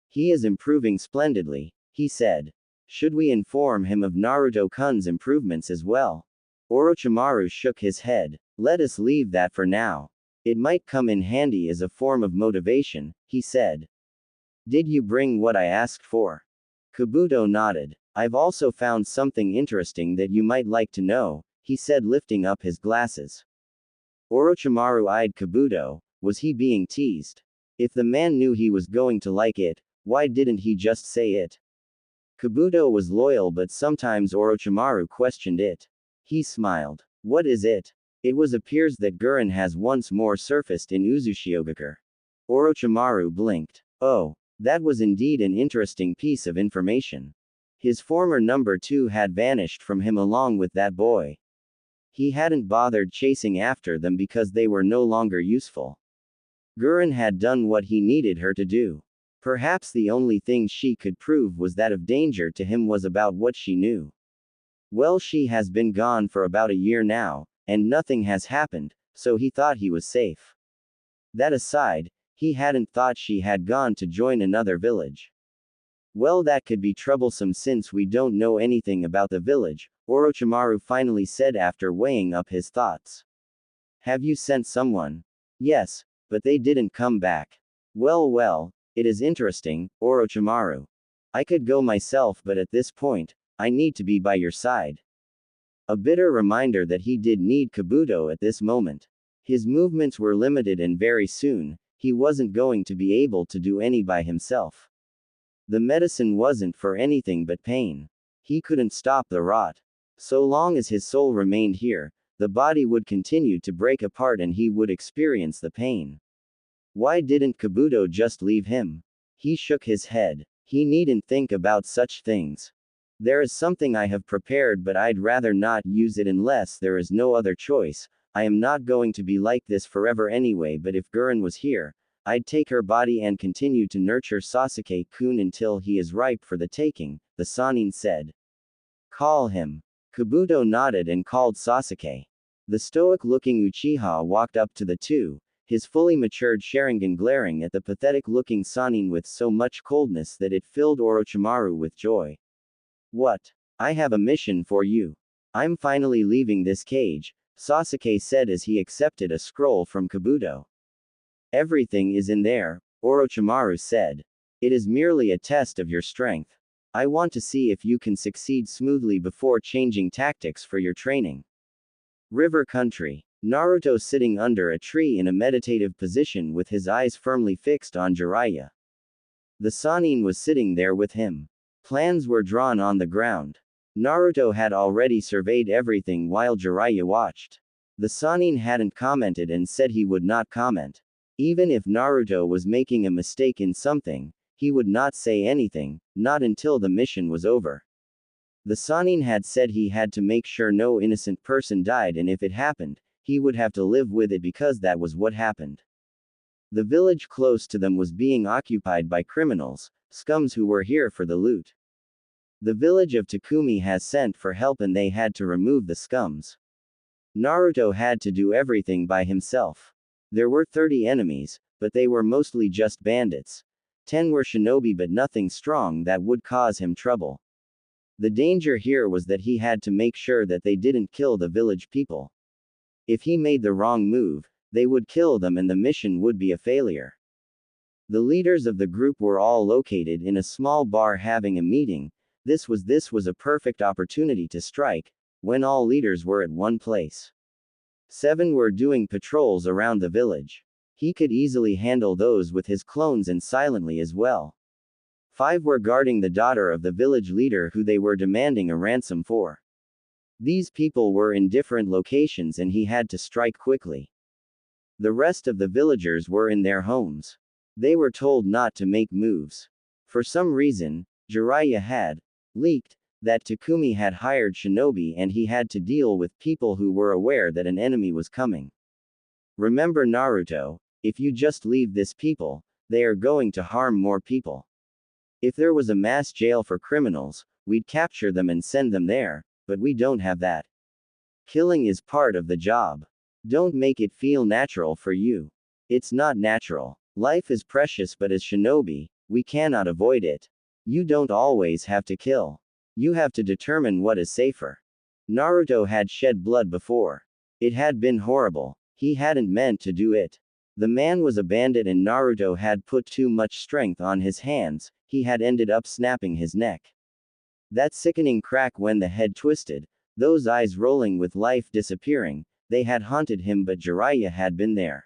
He is improving splendidly, he said. Should we inform him of Naruto-kun's improvements as well? Orochimaru shook his head. Let us leave that for now. It might come in handy as a form of motivation, he said. Did you bring what I asked for? Kabuto nodded. I've also found something interesting that you might like to know, he said lifting up his glasses. Orochimaru eyed Kabuto. Was he being teased? If the man knew he was going to like it, why didn't he just say it? Kabuto was loyal but sometimes Orochimaru questioned it. He smiled. What is it? It appears that Gurren has once more surfaced in Uzushiogakure. Orochimaru blinked. Oh, that was indeed an interesting piece of information. His former number 2 had vanished from him along with that boy. He hadn't bothered chasing after them because they were no longer useful. Gurren had done what he needed her to do. Perhaps the only thing she could prove was that of danger to him was about what she knew. Well, she has been gone for about a year now, and nothing has happened, so he thought he was safe. That aside, he hadn't thought she had gone to join another village. Well, that could be troublesome since we don't know anything about the village, Orochimaru finally said after weighing up his thoughts. Have you sent someone? Yes, but they didn't come back. Well, it is interesting, Orochimaru. I could go myself, but at this point, I need to be by your side. A bitter reminder that he did need Kabuto at this moment. His movements were limited and very soon, he wasn't going to be able to do any by himself. The medicine wasn't for anything but pain. He couldn't stop the rot. So long as his soul remained here, the body would continue to break apart and he would experience the pain. Why didn't Kabuto just leave him? He shook his head. He needn't think about such things. There is something I have prepared, but I'd rather not use it unless there is no other choice. I am not going to be like this forever anyway, but if Gurren was here, I'd take her body and continue to nurture Sasuke-kun until he is ripe for the taking, the Sannin said. Call him. Kabuto nodded and called Sasuke. The stoic-looking Uchiha walked up to the two, his fully matured Sharingan glaring at the pathetic-looking Sannin with so much coldness that it filled Orochimaru with joy. What? I have a mission for you. I'm finally leaving this cage, Sasuke said as he accepted a scroll from Kabuto. Everything is in there, Orochimaru said. It is merely a test of your strength. I want to see if you can succeed smoothly before changing tactics for your training. River Country. Naruto sitting under a tree in a meditative position with his eyes firmly fixed on Jiraiya. The Sannin was sitting there with him. Plans were drawn on the ground. Naruto had already surveyed everything while Jiraiya watched. The Sannin hadn't commented and said he would not comment. Even if Naruto was making a mistake in something, he would not say anything, not until the mission was over. The Sannin had said he had to make sure no innocent person died, and if it happened, he would have to live with it because that was what happened. The village close to them was being occupied by criminals, scums who were here for the loot. The village of Takumi has sent for help and they had to remove the scums. Naruto had to do everything by himself. There were 30 enemies, but they were mostly just bandits. 10 were shinobi but nothing strong that would cause him trouble. The danger here was that he had to make sure that they didn't kill the village people. If he made the wrong move, they would kill them and the mission would be a failure. The leaders of the group were all located in a small bar having a meeting. This was a perfect opportunity to strike, when all leaders were at one place. 7 were doing patrols around the village. He could easily handle those with his clones and silently as well. 5 were guarding the daughter of the village leader who they were demanding a ransom for. These people were in different locations and he had to strike quickly. The rest of the villagers were in their homes. They were told not to make moves. For some reason, Jiraiya had leaked that Takumi had hired shinobi and he had to deal with people who were aware that an enemy was coming. Remember Naruto, if you just leave this people, they are going to harm more people. If there was a mass jail for criminals, we'd capture them and send them there, but we don't have that. Killing is part of the job. Don't make it feel natural for you. It's not natural. Life is precious, but as shinobi, we cannot avoid it. You don't always have to kill. You have to determine what is safer. Naruto had shed blood before. It had been horrible. He hadn't meant to do it. The man was a bandit and Naruto had put too much strength on his hands, he had ended up snapping his neck. That sickening crack when the head twisted, those eyes rolling with life disappearing, they had haunted him, but Jiraiya had been there.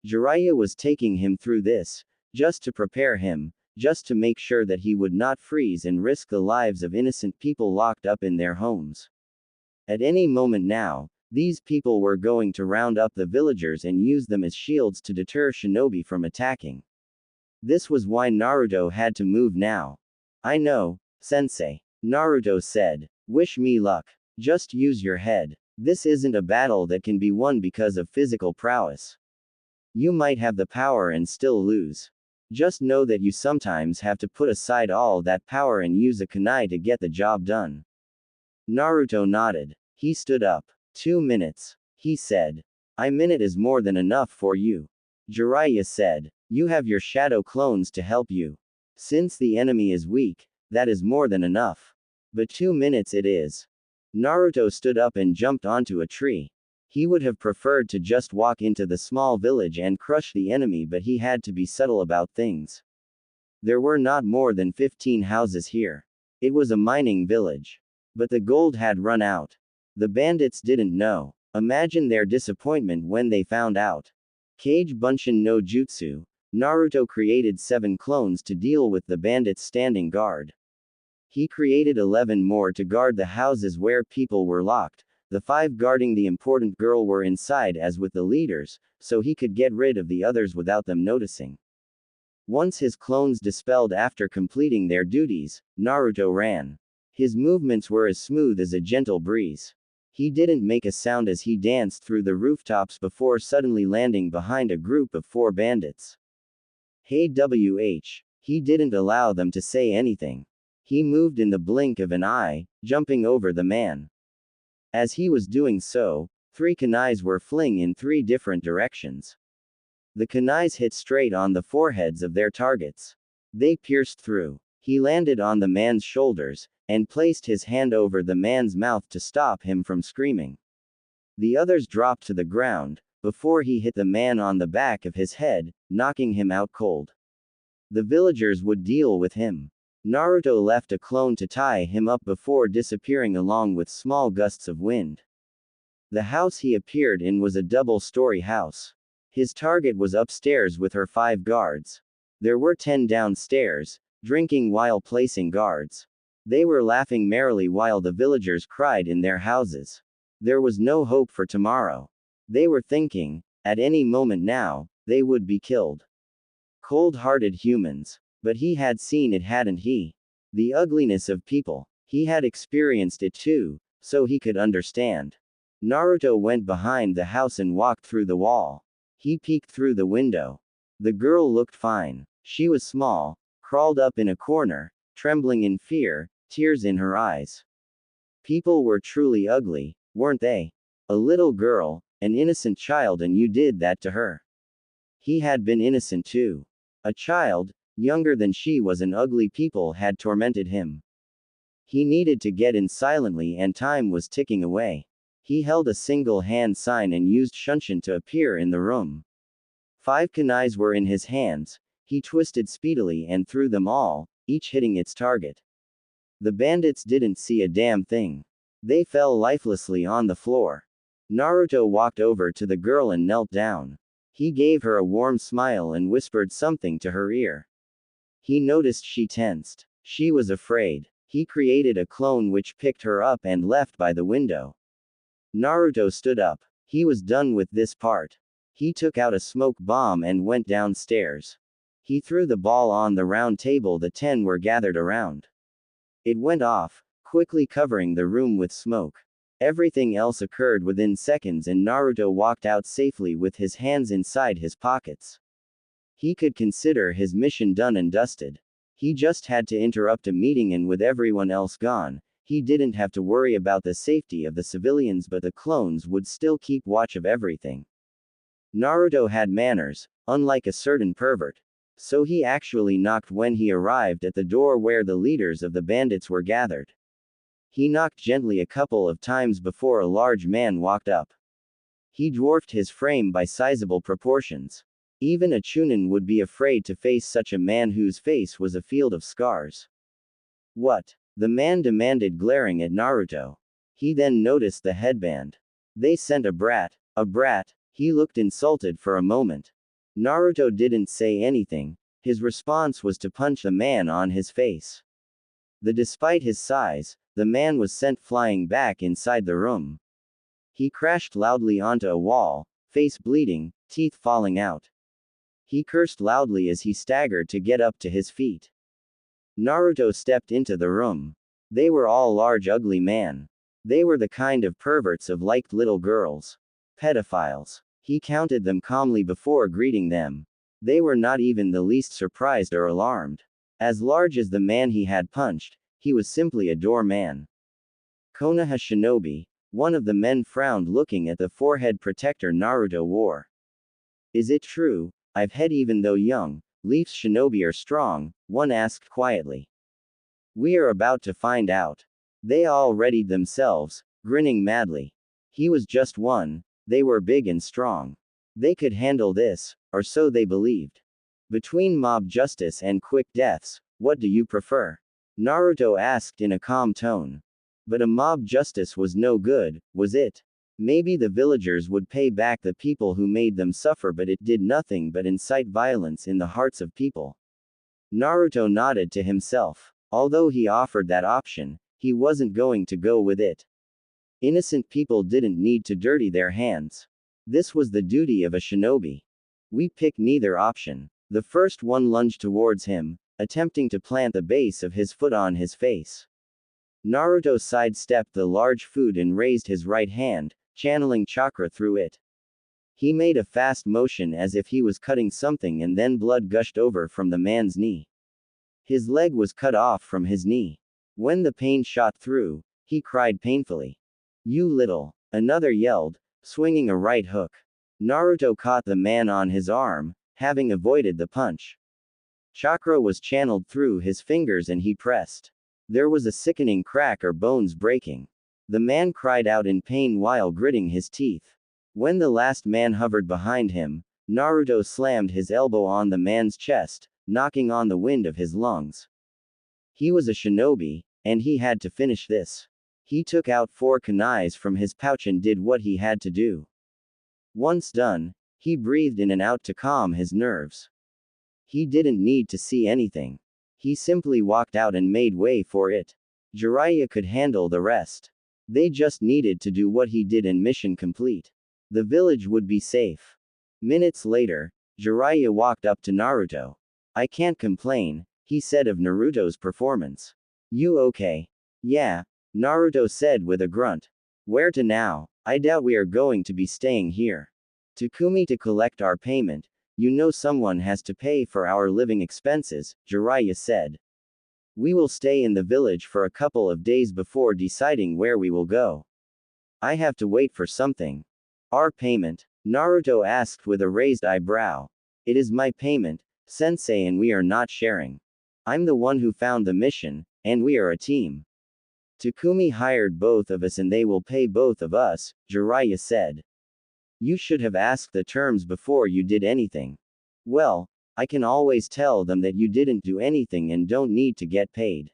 Jiraiya was taking him through this, just to prepare him, just to make sure that he would not freeze and risk the lives of innocent people locked up in their homes. At any moment now, these people were going to round up the villagers and use them as shields to deter shinobi from attacking. This was why Naruto had to move now. I know, Sensei, Naruto said. Wish me luck. Just use your head. This isn't a battle that can be won because of physical prowess. You might have the power and still lose. Just know that you sometimes have to put aside all that power and use a kunai to get the job done. Naruto nodded. He stood up. 2 minutes. He said. A minute is more than enough for you. Jiraiya said. You have your shadow clones to help you. Since the enemy is weak, that is more than enough. But 2 minutes it is. Naruto stood up and jumped onto a tree. He would have preferred to just walk into the small village and crush the enemy, but he had to be subtle about things. There were not more than 15 houses here. It was a mining village. But the gold had run out. The bandits didn't know. Imagine their disappointment when they found out. Kage Bunshin no Jutsu. Naruto created 7 clones to deal with the bandits standing guard. He created 11 more to guard the houses where people were locked. The 5 guarding the important girl were inside as with the leaders, so he could get rid of the others without them noticing. Once his clones dispelled after completing their duties, Naruto ran. His movements were as smooth as a gentle breeze. He didn't make a sound as he danced through the rooftops before suddenly landing behind a group of 4 bandits. Hey WH. He didn't allow them to say anything. He moved in the blink of an eye, jumping over the man. As he was doing so, 3 kunais were fling in 3 different directions. The kunais hit straight on the foreheads of their targets. They pierced through. He landed on the man's shoulders, and placed his hand over the man's mouth to stop him from screaming. The others dropped to the ground, before he hit the man on the back of his head, knocking him out cold. The villagers would deal with him. Naruto left a clone to tie him up before disappearing along with small gusts of wind. The house he appeared in was a double-story house. His target was upstairs with her 5 guards. There were 10 downstairs, drinking while placing guards. They were laughing merrily while the villagers cried in their houses. There was no hope for tomorrow. They were thinking, at any moment now, they would be killed. Cold-hearted humans. But he had seen it, hadn't he? The ugliness of people. He had experienced it too, so he could understand. Naruto went behind the house and walked through the wall. He peeked through the window. The girl looked fine. She was small, crawled up in a corner, trembling in fear, tears in her eyes. People were truly ugly, weren't they? A little girl, an innocent child, and you did that to her. He had been innocent too. A child, younger than she was, and ugly people had tormented him. He needed to get in silently, and time was ticking away. He held a single hand sign and used Shunshin to appear in the room. 5 kunais were in his hands. He twisted speedily and threw them all, each hitting its target. The bandits didn't see a damn thing. They fell lifelessly on the floor. Naruto walked over to the girl and knelt down. He gave her a warm smile and whispered something to her ear. He noticed she tensed. She was afraid. He created a clone which picked her up and left by the window. Naruto stood up. He was done with this part. He took out a smoke bomb and went downstairs. He threw the ball on the round table the 10 were gathered around. It went off, quickly covering the room with smoke. Everything else occurred within seconds, and Naruto walked out safely with his hands inside his pockets. He could consider his mission done and dusted. He just had to interrupt a meeting, and with everyone else gone, he didn't have to worry about the safety of the civilians, but the clones would still keep watch of everything. Naruto had manners, unlike a certain pervert. So he actually knocked when he arrived at the door where the leaders of the bandits were gathered. He knocked gently a couple of times before a large man walked up. He dwarfed his frame by sizable proportions. Even a Chunin would be afraid to face such a man whose face was a field of scars. What? The man demanded, glaring at Naruto. He then noticed the headband. They sent a brat. A brat? He looked insulted for a moment. Naruto didn't say anything. His response was to punch the man on his face. Despite his size, the man was sent flying back inside the room. He crashed loudly onto a wall, face bleeding, teeth falling out. He cursed loudly as he staggered to get up to his feet. Naruto stepped into the room. They were all large, ugly men. They were the kind of perverts of liked little girls. Pedophiles. He counted them calmly before greeting them. They were not even the least surprised or alarmed. As large as the man he had punched, he was simply a doorman. Konoha Shinobi. One of the men frowned, looking at the forehead protector Naruto wore. Is it true, I've head even though young, Leaf's shinobi are strong? One asked quietly. We are about to find out. They all readied themselves, grinning madly. He was just one. They were big and strong. They could handle this, or so they believed. Between mob justice and quick deaths, what do you prefer? Naruto asked in a calm tone. But a mob justice was no good, was it? Maybe the villagers would pay back the people who made them suffer, but it did nothing but incite violence in the hearts of people. Naruto nodded to himself. Although he offered that option, he wasn't going to go with it. Innocent people didn't need to dirty their hands. This was the duty of a shinobi. We pick neither option. The first one lunged towards him, attempting to plant the base of his foot on his face. Naruto sidestepped the large foot and raised his right hand, channeling chakra through it. He made a fast motion as if he was cutting something, and then blood gushed over from the man's knee. His leg was cut off from his knee. When the pain shot through, he cried painfully. "You little!" Another yelled, swinging a right hook. Naruto caught the man on his arm, having avoided the punch. Chakra was channeled through his fingers and he pressed. There was a sickening crack or bones breaking. The man cried out in pain while gritting his teeth. When the last man hovered behind him, Naruto slammed his elbow on the man's chest, knocking on the wind of his lungs. He was a shinobi, and he had to finish this. He took out 4 kunais from his pouch and did what he had to do. Once done, he breathed in and out to calm his nerves. He didn't need to see anything. He simply walked out and made way for it. Jiraiya could handle the rest. They just needed to do what he did and mission complete. The village would be safe. Minutes later, Jiraiya walked up to Naruto. "I can't complain," he said of Naruto's performance. "You okay?" "Yeah," Naruto said with a grunt. "Where to now? I doubt we are going to be staying here. Takumi to collect our payment. You know someone has to pay for our living expenses," Jiraiya said. "We will stay in the village for a couple of days before deciding where we will go. I have to wait for something." "Our payment?" Naruto asked with a raised eyebrow. "It is my payment, sensei, and we are not sharing. I'm the one who found the mission, and we are a team. Takumi hired both of us and they will pay both of us," Jiraiya said. "You should have asked the terms before you did anything." "Well, I can always tell them that you didn't do anything and don't need to get paid,"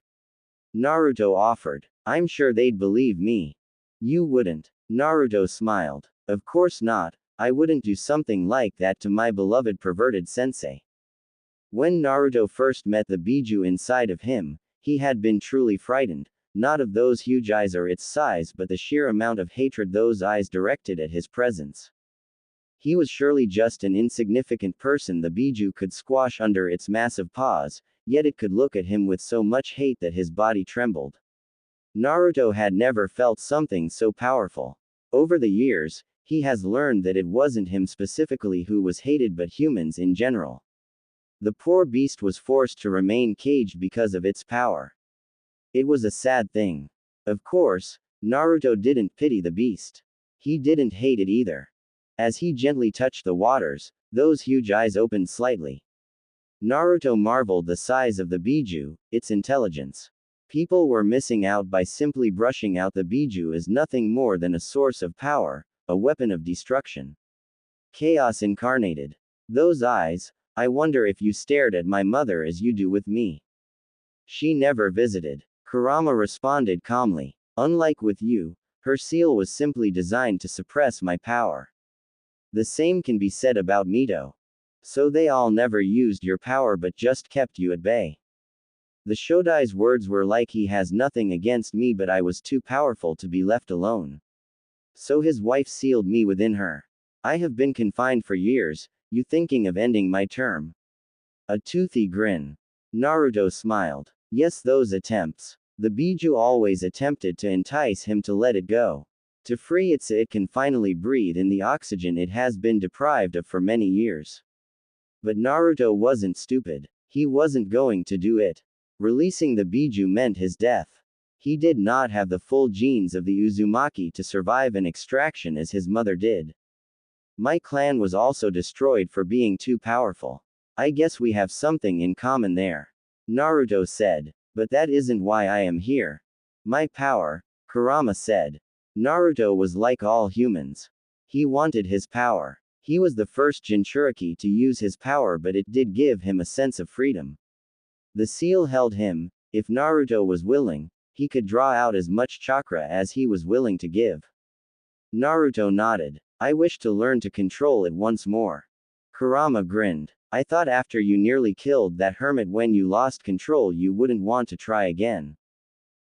Naruto offered. "I'm sure they'd believe me." "You wouldn't," Naruto smiled. "Of course not, I wouldn't do something like that to my beloved perverted sensei." When Naruto first met the Biju inside of him, he had been truly frightened, not of those huge eyes or its size, but the sheer amount of hatred those eyes directed at his presence. He was surely just an insignificant person the Biju could squash under its massive paws, yet it could look at him with so much hate that his body trembled. Naruto had never felt something so powerful. Over the years, he has learned that it wasn't him specifically who was hated but humans in general. The poor beast was forced to remain caged because of its power. It was a sad thing. Of course, Naruto didn't pity the beast. He didn't hate it either. As he gently touched the waters, those huge eyes opened slightly. Naruto marveled the size of the Biju, its intelligence. People were missing out by simply brushing out the Biju as nothing more than a source of power, a weapon of destruction. Chaos incarnated. Those eyes, I wonder if you stared at my mother as you do with me. She never visited. Kurama responded calmly. Unlike with you, her seal was simply designed to suppress my power. The same can be said about Mito. So they all never used your power but just kept you at bay. The Shodai's words were like he has nothing against me but I was too powerful to be left alone. So his wife sealed me within her. I have been confined for years, you thinking of ending my term? A toothy grin. Naruto smiled. Yes, those attempts. The Biju always attempted to entice him to let it go. To free it so it can finally breathe in the oxygen it has been deprived of for many years. But Naruto wasn't stupid. He wasn't going to do it. Releasing the Biju meant his death. He did not have the full genes of the Uzumaki to survive an extraction as his mother did. My clan was also destroyed for being too powerful. I guess we have something in common there. Naruto said. But that isn't why I am here. My power, Kurama said. Naruto was like all humans. He wanted his power. He was the first Jinchuriki to use his power, but it did give him a sense of freedom. The seal held him. If Naruto was willing, he could draw out as much chakra as he was willing to give. Naruto nodded. I wish to learn to control it once more. Kurama grinned. I thought after you nearly killed that hermit when you lost control you wouldn't want to try again.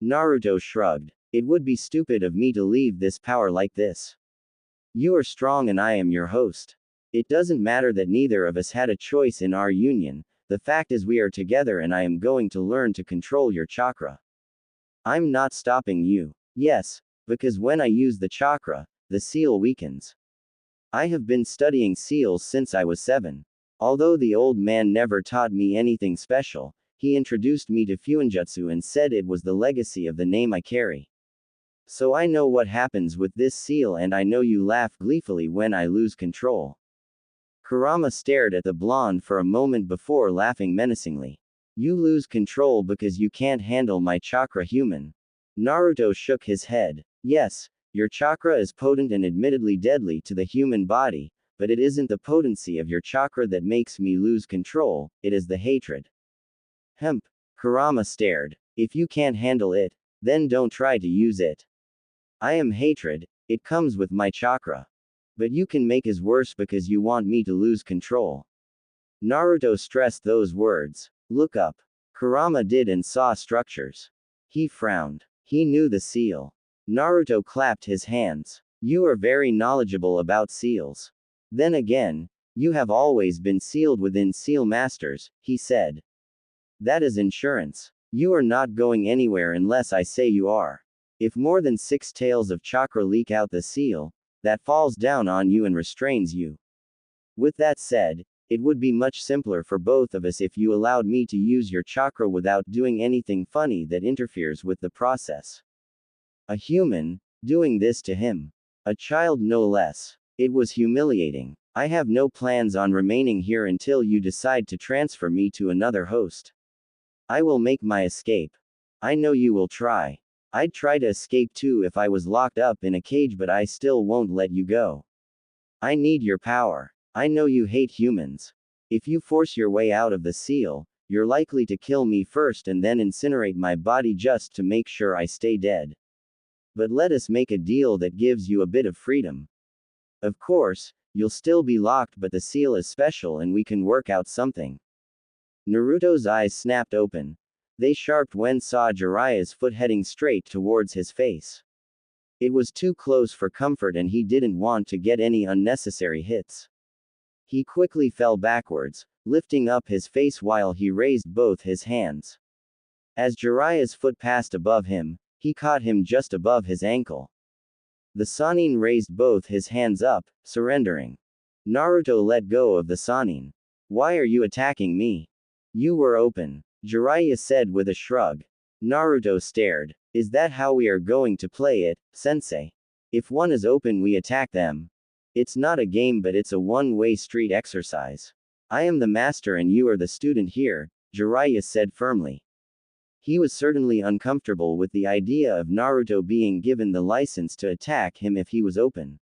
Naruto shrugged. It would be stupid of me to leave this power like this. You are strong and I am your host. It doesn't matter that neither of us had a choice in our union, the fact is we are together and I am going to learn to control your chakra. I'm not stopping you. Yes, because when I use the chakra, the seal weakens. I have been studying seals since I was 7. Although the old man never taught me anything special, he introduced me to Fuinjutsu and said it was the legacy of the name I carry. So I know what happens with this seal and I know you laugh gleefully when I lose control. Kurama stared at the blonde for a moment before laughing menacingly. You lose control because you can't handle my chakra, human. Naruto shook his head. Yes, your chakra is potent and admittedly deadly to the human body, but it isn't the potency of your chakra that makes me lose control, it is the hatred. Hemp. Kurama stared. If you can't handle it, then don't try to use it. I am hatred, it comes with my chakra. But you can make it worse because you want me to lose control. Naruto stressed those words. Look up. Kurama did and saw structures. He frowned. He knew the seal. Naruto clapped his hands. You are very knowledgeable about seals. Then again, you have always been sealed within seal masters, he said. That is insurance. You are not going anywhere unless I say you are. If more than 6 tails of chakra leak out the seal, that falls down on you and restrains you. With that said, it would be much simpler for both of us if you allowed me to use your chakra without doing anything funny that interferes with the process. A human, doing this to him. A child no less. It was humiliating. I have no plans on remaining here until you decide to transfer me to another host. I will make my escape. I know you will try. I'd try to escape too if I was locked up in a cage, but I still won't let you go. I need your power. I know you hate humans. If you force your way out of the seal, you're likely to kill me first and then incinerate my body just to make sure I stay dead. But let us make a deal that gives you a bit of freedom. Of course, you'll still be locked, but the seal is special and we can work out something. Naruto's eyes snapped open. They sharpened when saw Jiraiya's foot heading straight towards his face. It was too close for comfort and he didn't want to get any unnecessary hits. He quickly fell backwards, lifting up his face while he raised both his hands. As Jiraiya's foot passed above him, he caught him just above his ankle. The Sannin raised both his hands up, surrendering. Naruto let go of the Sannin. Why are you attacking me? You were open, Jiraiya said with a shrug. Naruto stared. Is that how we are going to play it, sensei? If one is open we attack them. It's not a game but it's a one-way street exercise. I am the master and you are the student here, Jiraiya said firmly. He was certainly uncomfortable with the idea of Naruto being given the license to attack him if he was open.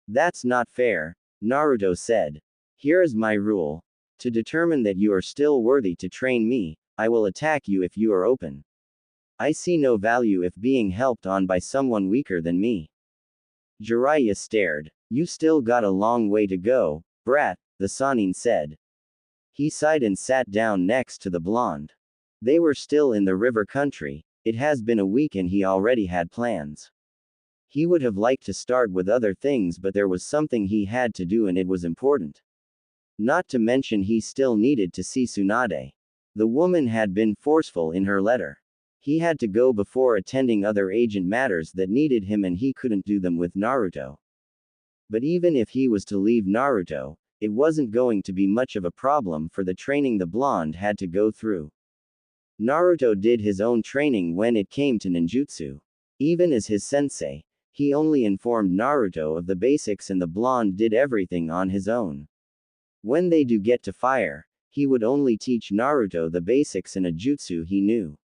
That's not fair, Naruto said. Here is my rule. To determine that you are still worthy to train me, I will attack you if you are open. I see no value if being helped on by someone weaker than me. Jiraiya stared. You still got a long way to go, brat, the Sannin said. He sighed and sat down next to the blonde. They were still in the river country. It has been a week and he already had plans. He would have liked to start with other things but there was something he had to do and it was important. Not to mention he still needed to see Tsunade. The woman had been forceful in her letter. He had to go before attending other agent matters that needed him and he couldn't do them with Naruto. But even if he was to leave Naruto, it wasn't going to be much of a problem for the training the blonde had to go through. Naruto did his own training when it came to ninjutsu. Even as his sensei, he only informed Naruto of the basics and the blonde did everything on his own. When they do get to fire, he would only teach Naruto the basics and a jutsu he knew.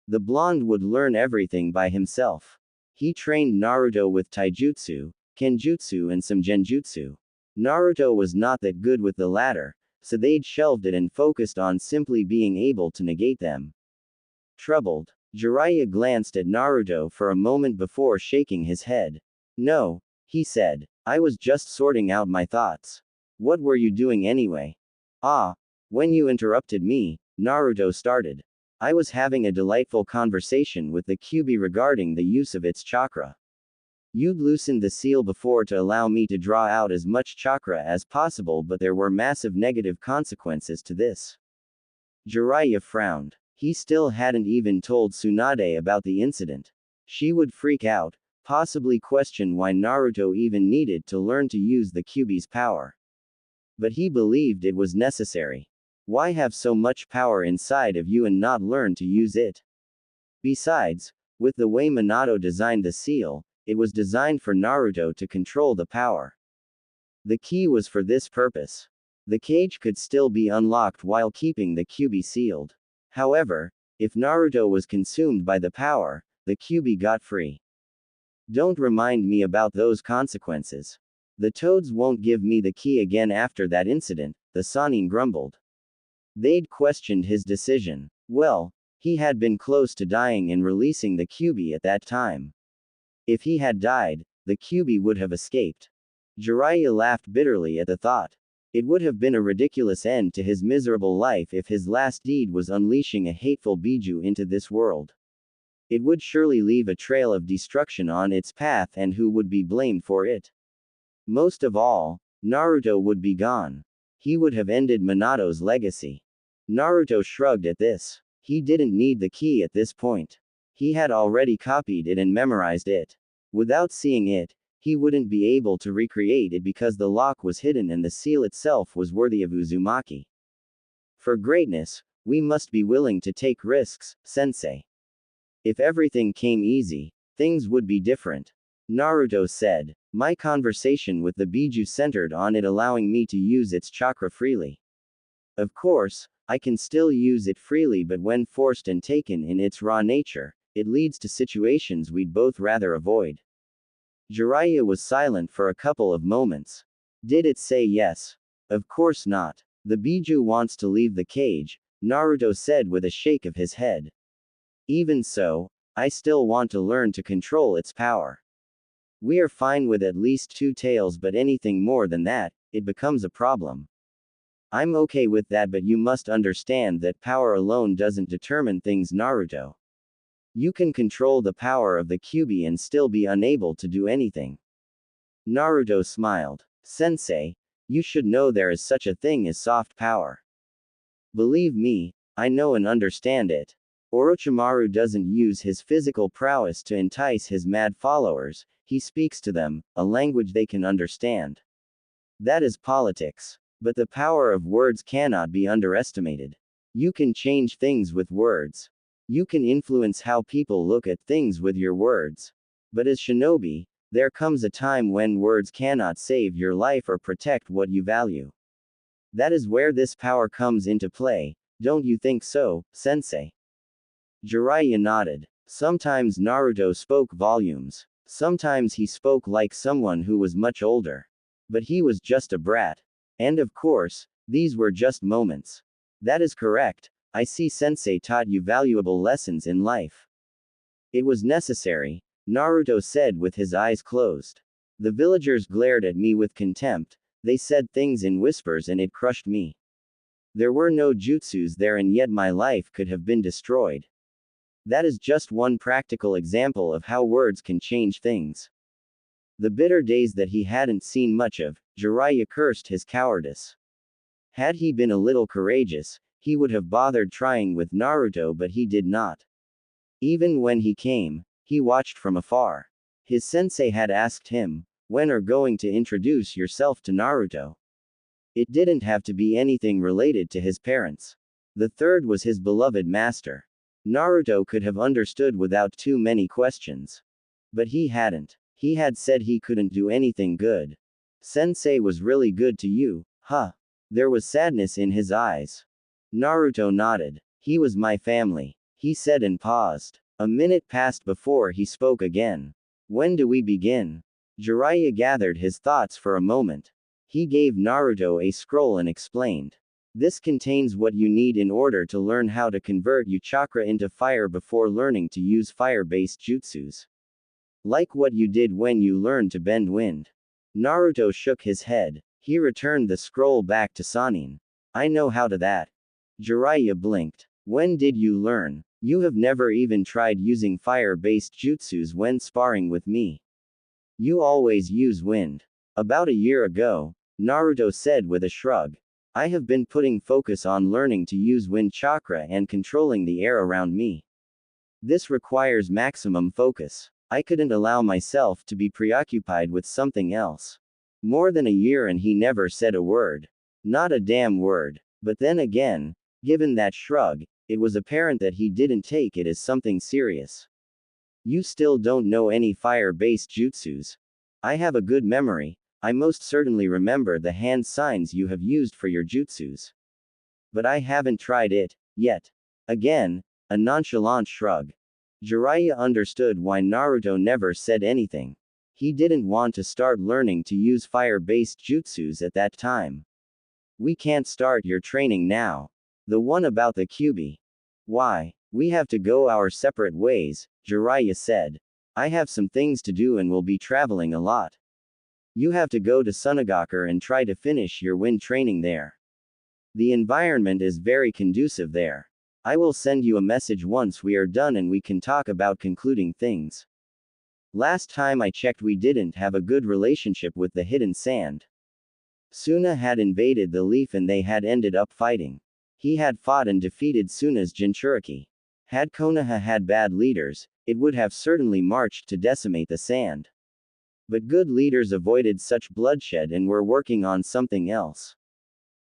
The blonde would learn everything by himself. He trained Naruto with taijutsu, kenjutsu and some genjutsu. Naruto was not that good with the latter, so they'd shelved it and focused on simply being able to negate them. Troubled, Jiraiya glanced at Naruto for a moment before shaking his head. No, he said. I was just sorting out my thoughts. What were you doing anyway? Ah, when you interrupted me, Naruto started. I was having a delightful conversation with the Kyuubi regarding the use of its chakra. You'd loosened the seal before to allow me to draw out as much chakra as possible, but there were massive negative consequences to this. Jiraiya frowned. He still hadn't even told Tsunade about the incident. She would freak out, possibly question why Naruto even needed to learn to use the Kyuubi's power. But he believed it was necessary. Why have so much power inside of you and not learn to use it? Besides, with the way Minato designed the seal, it was designed for Naruto to control the power. The key was for this purpose. The cage could still be unlocked while keeping the Kyuubi sealed. However, if Naruto was consumed by the power, the Kyuubi got free. Don't remind me about those consequences. The toads won't give me the key again after that incident, the Sannin grumbled. They'd questioned his decision. Well, he had been close to dying and releasing the Kyuubi at that time. If he had died, the Kyuubi would have escaped. Jiraiya laughed bitterly at the thought. It would have been a ridiculous end to his miserable life if his last deed was unleashing a hateful Biju into this world. It would surely leave a trail of destruction on its path, and who would be blamed for it? Most of all, Naruto would be gone. He would have ended Minato's legacy. Naruto shrugged at this. He didn't need the key at this point. He had already copied it and memorized it. Without seeing it, he wouldn't be able to recreate it because the lock was hidden and the seal itself was worthy of Uzumaki. For greatness, we must be willing to take risks, sensei. If everything came easy, things would be different. Naruto said. My conversation with the Biju centered on it allowing me to use its chakra freely. Of course, I can still use it freely, but when forced and taken in its raw nature, it leads to situations we'd both rather avoid. Jiraiya was silent for a couple of moments. Did it say yes? Of course not. The Biju wants to leave the cage, Naruto said with a shake of his head. Even so, I still want to learn to control its power. We are fine with at least 2 tails, but anything more than that, it becomes a problem. I'm okay with that, but you must understand that power alone doesn't determine things, Naruto. You can control the power of the Kyuubi and still be unable to do anything. Naruto smiled. Sensei, you should know there is such a thing as soft power. Believe me, I know and understand it. Orochimaru doesn't use his physical prowess to entice his mad followers, he speaks to them, a language they can understand. That is politics. But the power of words cannot be underestimated. You can change things with words. You can influence how people look at things with your words. But as shinobi, there comes a time when words cannot save your life or protect what you value. That is where this power comes into play, don't you think so, sensei? Jiraiya nodded. Sometimes Naruto spoke volumes. Sometimes he spoke like someone who was much older. But he was just a brat. And of course, these were just moments. That is correct. I see sensei taught you valuable lessons in life. It was necessary, Naruto said with his eyes closed. The villagers glared at me with contempt, they said things in whispers and it crushed me. There were no jutsus there and yet my life could have been destroyed. That is just one practical example of how words can change things. The bitter days that he hadn't seen much of, Jiraiya cursed his cowardice. Had he been a little courageous, he would have bothered trying with Naruto, but he did not. Even when he came, he watched from afar. His sensei had asked him, "When are going to introduce yourself to Naruto?" It didn't have to be anything related to his parents. The third was his beloved master. Naruto could have understood without too many questions. But he hadn't. He had said he couldn't do anything good. Sensei was really good to you, huh? There was sadness in his eyes. Naruto nodded. He was my family, he said and paused. A minute passed before he spoke again. When do we begin? Jiraiya gathered his thoughts for a moment. He gave Naruto a scroll and explained. This contains what you need in order to learn how to convert your chakra into fire before learning to use fire-based jutsus. Like what you did when you learned to bend wind. Naruto shook his head. He returned the scroll back to Sanin. I know how to that. Jiraiya blinked. When did you learn? You have never even tried using fire-based jutsus when sparring with me. You always use wind. About a year ago, Naruto said with a shrug. I have been putting focus on learning to use wind chakra and controlling the air around me. This requires maximum focus. I couldn't allow myself to be preoccupied with something else. More than a year and he never said a word. Not a damn word. But then again, given that shrug, it was apparent that he didn't take it as something serious. You still don't know any fire-based jutsus. I have a good memory. I most certainly remember the hand signs you have used for your jutsus. But I haven't tried it, yet. Again, a nonchalant shrug. Jiraiya understood why Naruto never said anything. He didn't want to start learning to use fire-based jutsus at that time. We can't start your training now. The one about the Kyuubi. Why? We have to go our separate ways, Jiraiya said. I have some things to do and will be traveling a lot. You have to go to Sunagaku and try to finish your wind training there. The environment is very conducive there. I will send you a message once we are done and we can talk about concluding things. Last time I checked we didn't have a good relationship with the hidden sand. Suna had invaded the leaf and they had ended up fighting. He had fought and defeated Suna's Jinchuriki. Had Konoha had bad leaders, it would have certainly marched to decimate the sand. But good leaders avoided such bloodshed and were working on something else.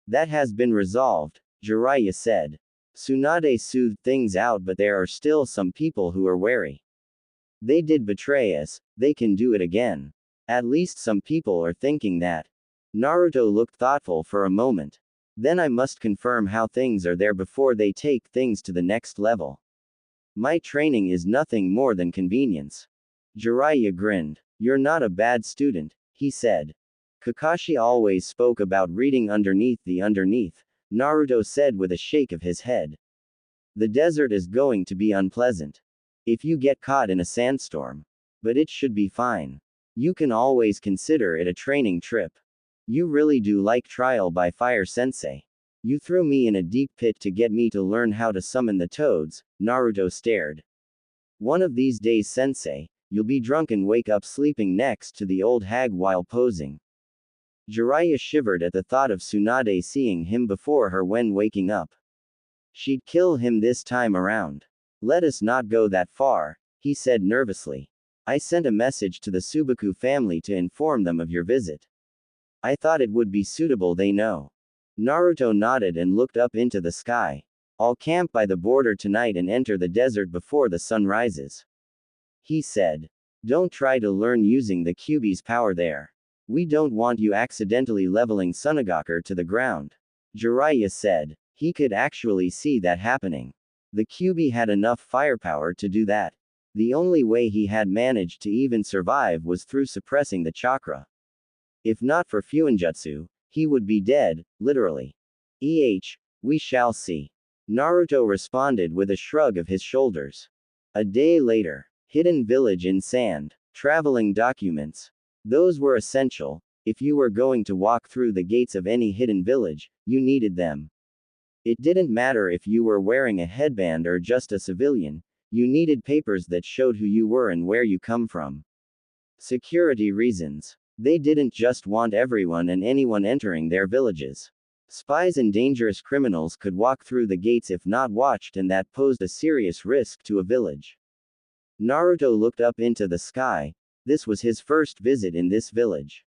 That has been resolved, Jiraiya said. Tsunade soothed things out but there are still some people who are wary. They did betray us, they can do it again. At least some people are thinking that. Naruto looked thoughtful for a moment. Then I must confirm how things are there before they take things to the next level. My training is nothing more than convenience. Jiraiya grinned. You're not a bad student, he said. Kakashi always spoke about reading underneath the underneath, Naruto said with a shake of his head. The desert is going to be unpleasant. If you get caught in a sandstorm. But it should be fine. You can always consider it a training trip. You really do like trial by fire sensei. You threw me in a deep pit to get me to learn how to summon the toads, Naruto stared. One of these days sensei, you'll be drunk and wake up sleeping next to the old hag while posing. Jiraiya shivered at the thought of Tsunade seeing him before her when waking up. She'd kill him this time around. Let us not go that far, he said nervously. I sent a message to the Subaku family to inform them of your visit. I thought it would be suitable they know. Naruto nodded and looked up into the sky. I'll camp by the border tonight and enter the desert before the sun rises. He said. Don't try to learn using the Kyuubi's power there. We don't want you accidentally leveling Sunagaku to the ground. Jiraiya said. He could actually see that happening. The Kyuubi had enough firepower to do that. The only way he had managed to even survive was through suppressing the chakra. If not for Fuinjutsu, he would be dead, literally. We shall see. Naruto responded with a shrug of his shoulders. A day later. Hidden village in sand. Traveling documents. Those were essential. If you were going to walk through the gates of any hidden village, you needed them. It didn't matter if you were wearing a headband or just a civilian, you needed papers that showed who you were and where you come from. Security reasons. They didn't just want everyone and anyone entering their villages. Spies and dangerous criminals could walk through the gates if not watched, and that posed a serious risk to a village. Naruto looked up into the sky. This was his first visit in this village.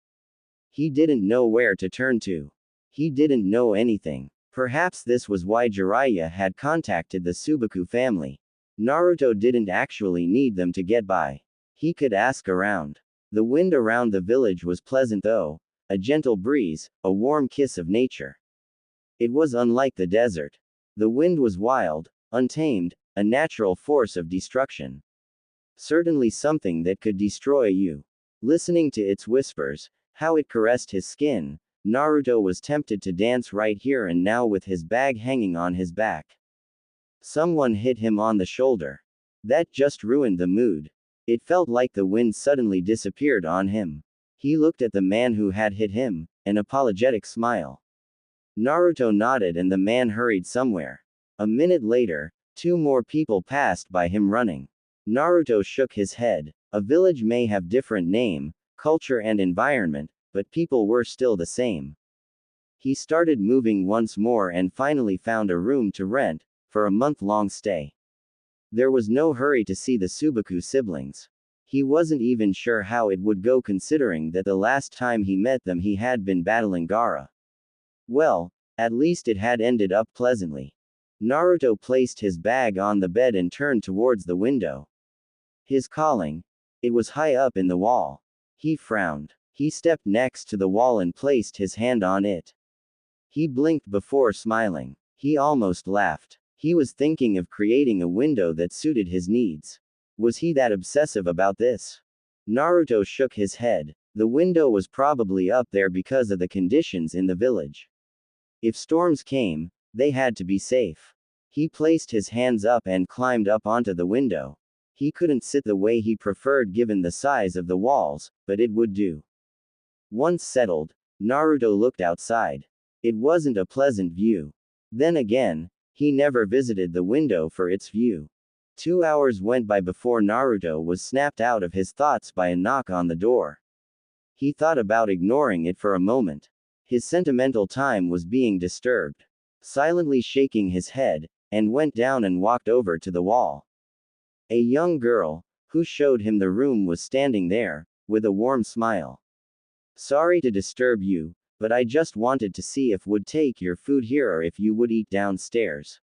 He didn't know where to turn to. He didn't know anything. Perhaps this was why Jiraiya had contacted the Subaku family. Naruto didn't actually need them to get by. He could ask around. The wind around the village was pleasant though, a gentle breeze, a warm kiss of nature. It was unlike the desert. The wind was wild, untamed, a natural force of destruction. Certainly something that could destroy you. Listening to its whispers, how it caressed his skin, Naruto was tempted to dance right here and now with his bag hanging on his back. Someone hit him on the shoulder. That just ruined the mood. It felt like the wind suddenly disappeared on him. He looked at the man who had hit him, an apologetic smile. Naruto nodded and the man hurried somewhere. A minute later, two more people passed by him running. Naruto shook his head. A village may have different name, culture and environment, but people were still the same. He started moving once more and finally found a room to rent, for a month-long stay. There was no hurry to see the Subaku siblings. He wasn't even sure how it would go considering that the last time he met them he had been battling Gaara. Well, at least it had ended up pleasantly. Naruto placed his bag on the bed and turned towards the window. His calling. It was high up in the wall. He frowned. He stepped next to the wall and placed his hand on it. He blinked before smiling. He almost laughed. He was thinking of creating a window that suited his needs. Was he that obsessive about this? Naruto shook his head. The window was probably up there because of the conditions in the village. If storms came, they had to be safe. He placed his hands up and climbed up onto the window. He couldn't sit the way he preferred given the size of the walls, but it would do. Once settled, Naruto looked outside. It wasn't a pleasant view. Then again, he never visited the window for its view. 2 hours went by before Naruto was snapped out of his thoughts by a knock on the door. He thought about ignoring it for a moment. His sentimental time was being disturbed. Silently shaking his head, and went down and walked over to the wall. A young girl, who showed him the room, was standing there, with a warm smile. Sorry to disturb you, but I just wanted to see if would take your food here or if you would eat downstairs.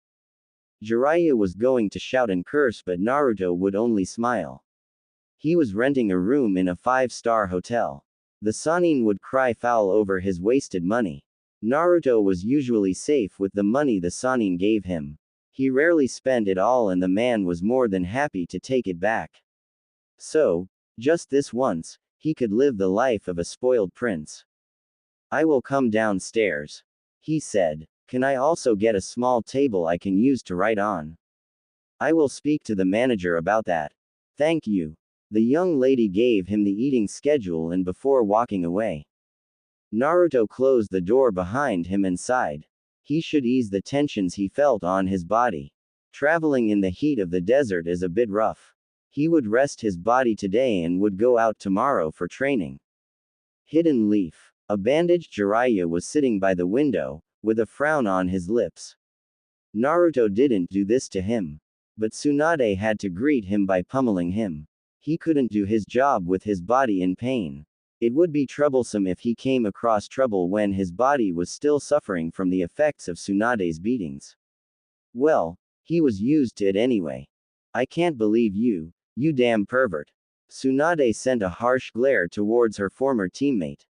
Jiraiya was going to shout and curse, but Naruto would only smile. He was renting a room in a 5-star hotel. The Sannin would cry foul over his wasted money. Naruto was usually safe with the money the Sannin gave him. He rarely spent it all and the man was more than happy to take it back. So, just this once, he could live the life of a spoiled prince. I will come downstairs, he said. Can I also get a small table I can use to write on? I will speak to the manager about that. Thank you. The young lady gave him the eating schedule and before walking away. Naruto closed the door behind him and sighed. He should ease the tensions he felt on his body. Traveling in the heat of the desert is a bit rough. He would rest his body today and would go out tomorrow for training. Hidden Leaf. A bandaged Jiraiya was sitting by the window, with a frown on his lips. Naruto didn't do this to him. But Tsunade had to greet him by pummeling him. He couldn't do his job with his body in pain. It would be troublesome if he came across trouble when his body was still suffering from the effects of Tsunade's beatings. Well, he was used to it anyway. I can't believe you, you damn pervert. Tsunade sent a harsh glare towards her former teammate.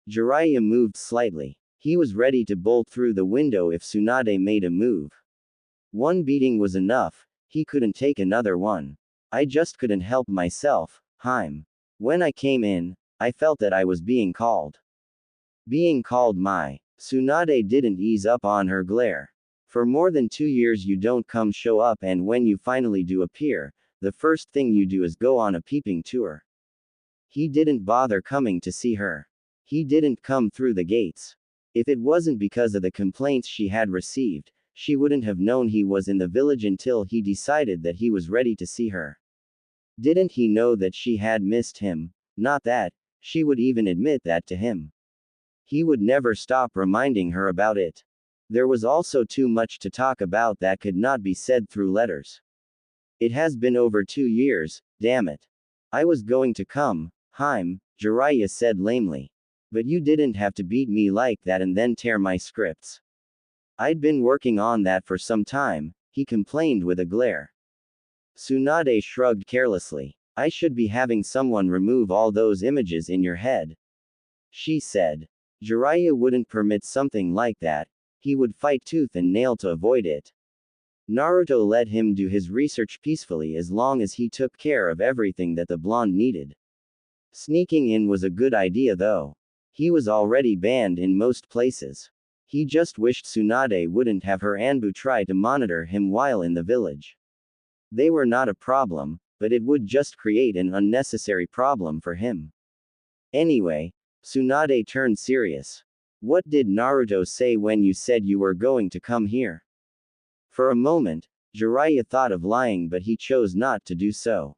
Jiraiya moved slightly. He was ready to bolt through the window if Tsunade made a move. One beating was enough, he couldn't take another one. I just couldn't help myself, Haim. When I came in, I felt that I was being called. Being called my. Tsunade didn't ease up on her glare. For more than 2 years you don't come show up, and when you finally do appear, the first thing you do is go on a peeping tour. He didn't bother coming to see her. He didn't come through the gates. If it wasn't because of the complaints she had received, she wouldn't have known he was in the village until he decided that he was ready to see her. Didn't he know that she had missed him? Not that she would even admit that to him. He would never stop reminding her about it. There was also too much to talk about that could not be said through letters. It has been over 2 years, damn it. I was going to come, Haim, Jiraiya said lamely. But you didn't have to beat me like that and then tear my scripts. I'd been working on that for some time, he complained with a glare. Tsunade shrugged carelessly. I should be having someone remove all those images in your head, she said. Jiraiya wouldn't permit something like that. He would fight tooth and nail to avoid it. Naruto let him do his research peacefully as long as he took care of everything that the blonde needed. Sneaking in was a good idea though. He was already banned in most places. He just wished Tsunade wouldn't have her Anbu try to monitor him while in the village. They were not a problem, but it would just create an unnecessary problem for him. Anyway, Tsunade turned serious. What did Naruto say when you said you were going to come here? For a moment, Jiraiya thought of lying, but he chose not to do so.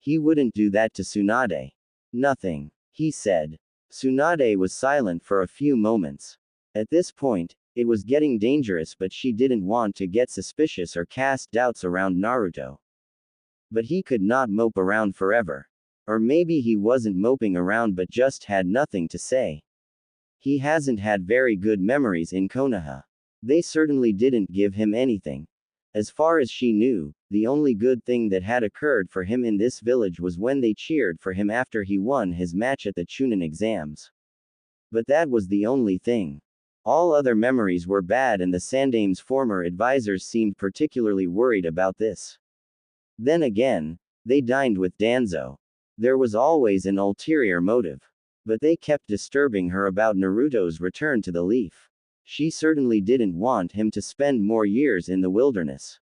He wouldn't do that to Tsunade. Nothing, he said. Tsunade was silent for a few moments. At this point, it was getting dangerous, but she didn't want to get suspicious or cast doubts around Naruto. But he could not mope around forever. Or maybe he wasn't moping around but just had nothing to say. He hasn't had very good memories in Konoha. They certainly didn't give him anything. As far as she knew, the only good thing that had occurred for him in this village was when they cheered for him after he won his match at the Chunin exams. But that was the only thing. All other memories were bad, and the Sandame's former advisors seemed particularly worried about this. Then again, they dined with Danzo. There was always an ulterior motive. But they kept disturbing her about Naruto's return to the Leaf. She certainly didn't want him to spend more years in the wilderness.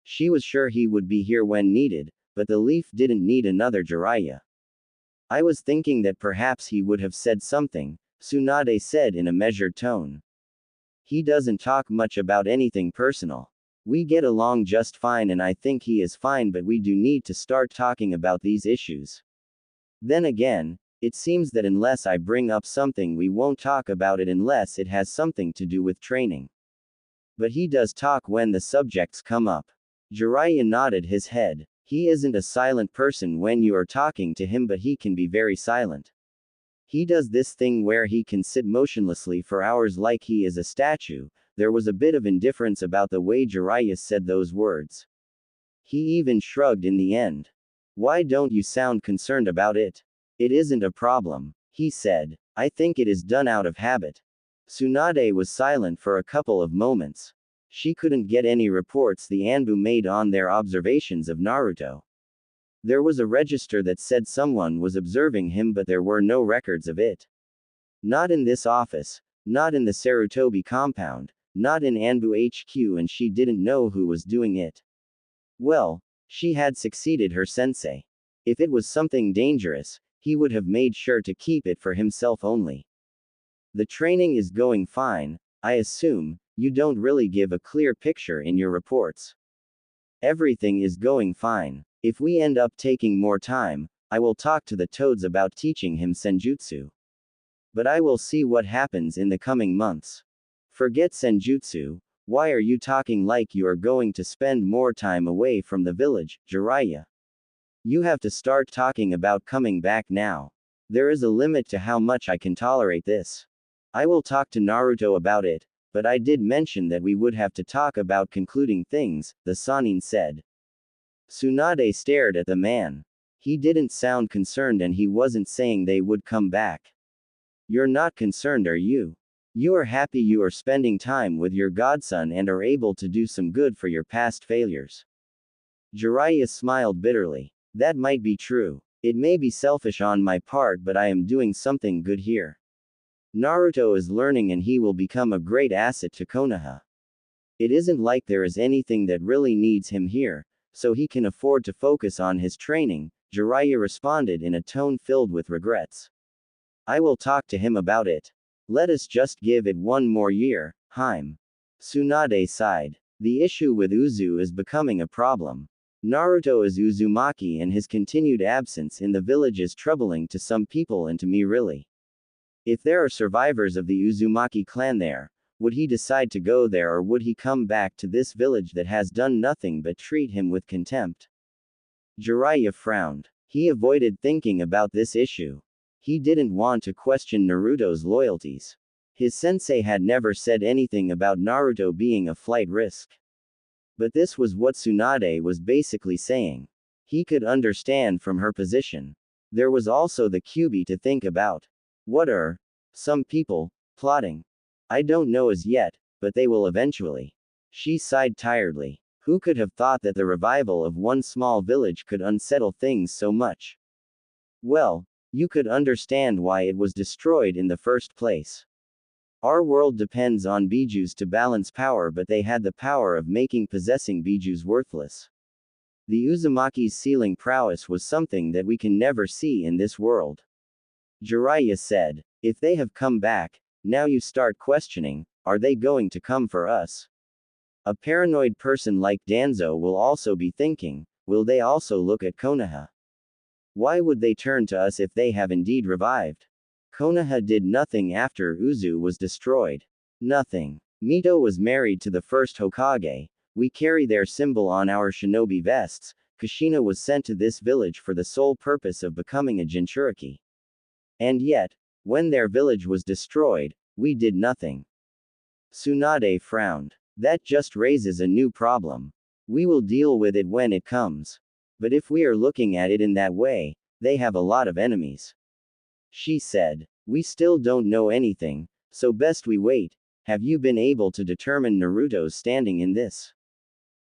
She was sure he would be here when needed, but the Leaf didn't need another Jiraiya. I was thinking that perhaps he would have said something, Tsunade said in a measured tone. He doesn't talk much about anything personal. We get along just fine, and I think he is fine, but we do need to start talking about these issues. Then again, it seems that unless I bring up something, we won't talk about it unless it has something to do with training. But he does talk when the subjects come up. Jiraiya nodded his head. He isn't a silent person when you are talking to him, but he can be very silent. He does this thing where he can sit motionlessly for hours like he is a statue. There was a bit of indifference about the way Jiraiya said those words. He even shrugged in the end. Why don't you sound concerned about it? It isn't a problem, he said. I think it is done out of habit. Tsunade was silent for a couple of moments. She couldn't get any reports the Anbu made on their observations of Naruto. There was a register that said someone was observing him, but there were no records of it. Not in this office, not in the Sarutobi compound, not in Anbu HQ, and she didn't know who was doing it. Well, she had succeeded her sensei. If it was something dangerous, he would have made sure to keep it for himself only. The training is going fine. I assume you don't really give a clear picture in your reports. Everything is going fine. If we end up taking more time, I will talk to the toads about teaching him senjutsu. But I will see what happens in the coming months. Forget senjutsu. Why are you talking like you are going to spend more time away from the village, Jiraiya? You have to start talking about coming back now. There is a limit to how much I can tolerate this. I will talk to Naruto about it, but I did mention that we would have to talk about concluding things, the Sannin said. Tsunade stared at the man. He didn't sound concerned, and he wasn't saying they would come back. You're not concerned, are you? You are happy you are spending time with your godson and are able to do some good for your past failures. Jiraiya smiled bitterly. That might be true. It may be selfish on my part, but I am doing something good here. Naruto is learning and he will become a great asset to Konoha. It isn't like there is anything that really needs him here, so he can afford to focus on his training, Jiraiya responded in a tone filled with regrets. I will talk to him about it. Let us just give it one more year, Haim. Tsunade sighed. The issue with Uzu is becoming a problem. Naruto is Uzumaki, and his continued absence in the village is troubling to some people and to me really. If there are survivors of the Uzumaki clan there, would he decide to go there, or would he come back to this village that has done nothing but treat him with contempt? Jiraiya frowned. He avoided thinking about this issue. He didn't want to question Naruto's loyalties. His sensei had never said anything about Naruto being a flight risk. But this was what Tsunade was basically saying. He could understand from her position. There was also the Kyuubi to think about. What are some people plotting? I don't know as yet, but they will eventually. She sighed tiredly. Who could have thought that the revival of one small village could unsettle things so much? Well, you could understand why it was destroyed in the first place. Our world depends on bijus to balance power, but they had the power of making possessing bijus worthless. The Uzumaki's sealing prowess was something that we can never see in this world. Jiraiya said, if they have come back, now you start questioning, are they going to come for us? A paranoid person like Danzo will also be thinking, will they also look at Konoha? Why would they turn to us if they have indeed revived? Konoha did nothing after Uzu was destroyed. Nothing. Mito was married to the first Hokage. We carry their symbol on our shinobi vests. Kushina was sent to this village for the sole purpose of becoming a Jinchuriki. And yet, when their village was destroyed, we did nothing. Tsunade frowned. That just raises a new problem. We will deal with it when it comes. But if we are looking at it in that way, they have a lot of enemies. She said, we still don't know anything, so best we wait. Have you been able to determine Naruto's standing in this?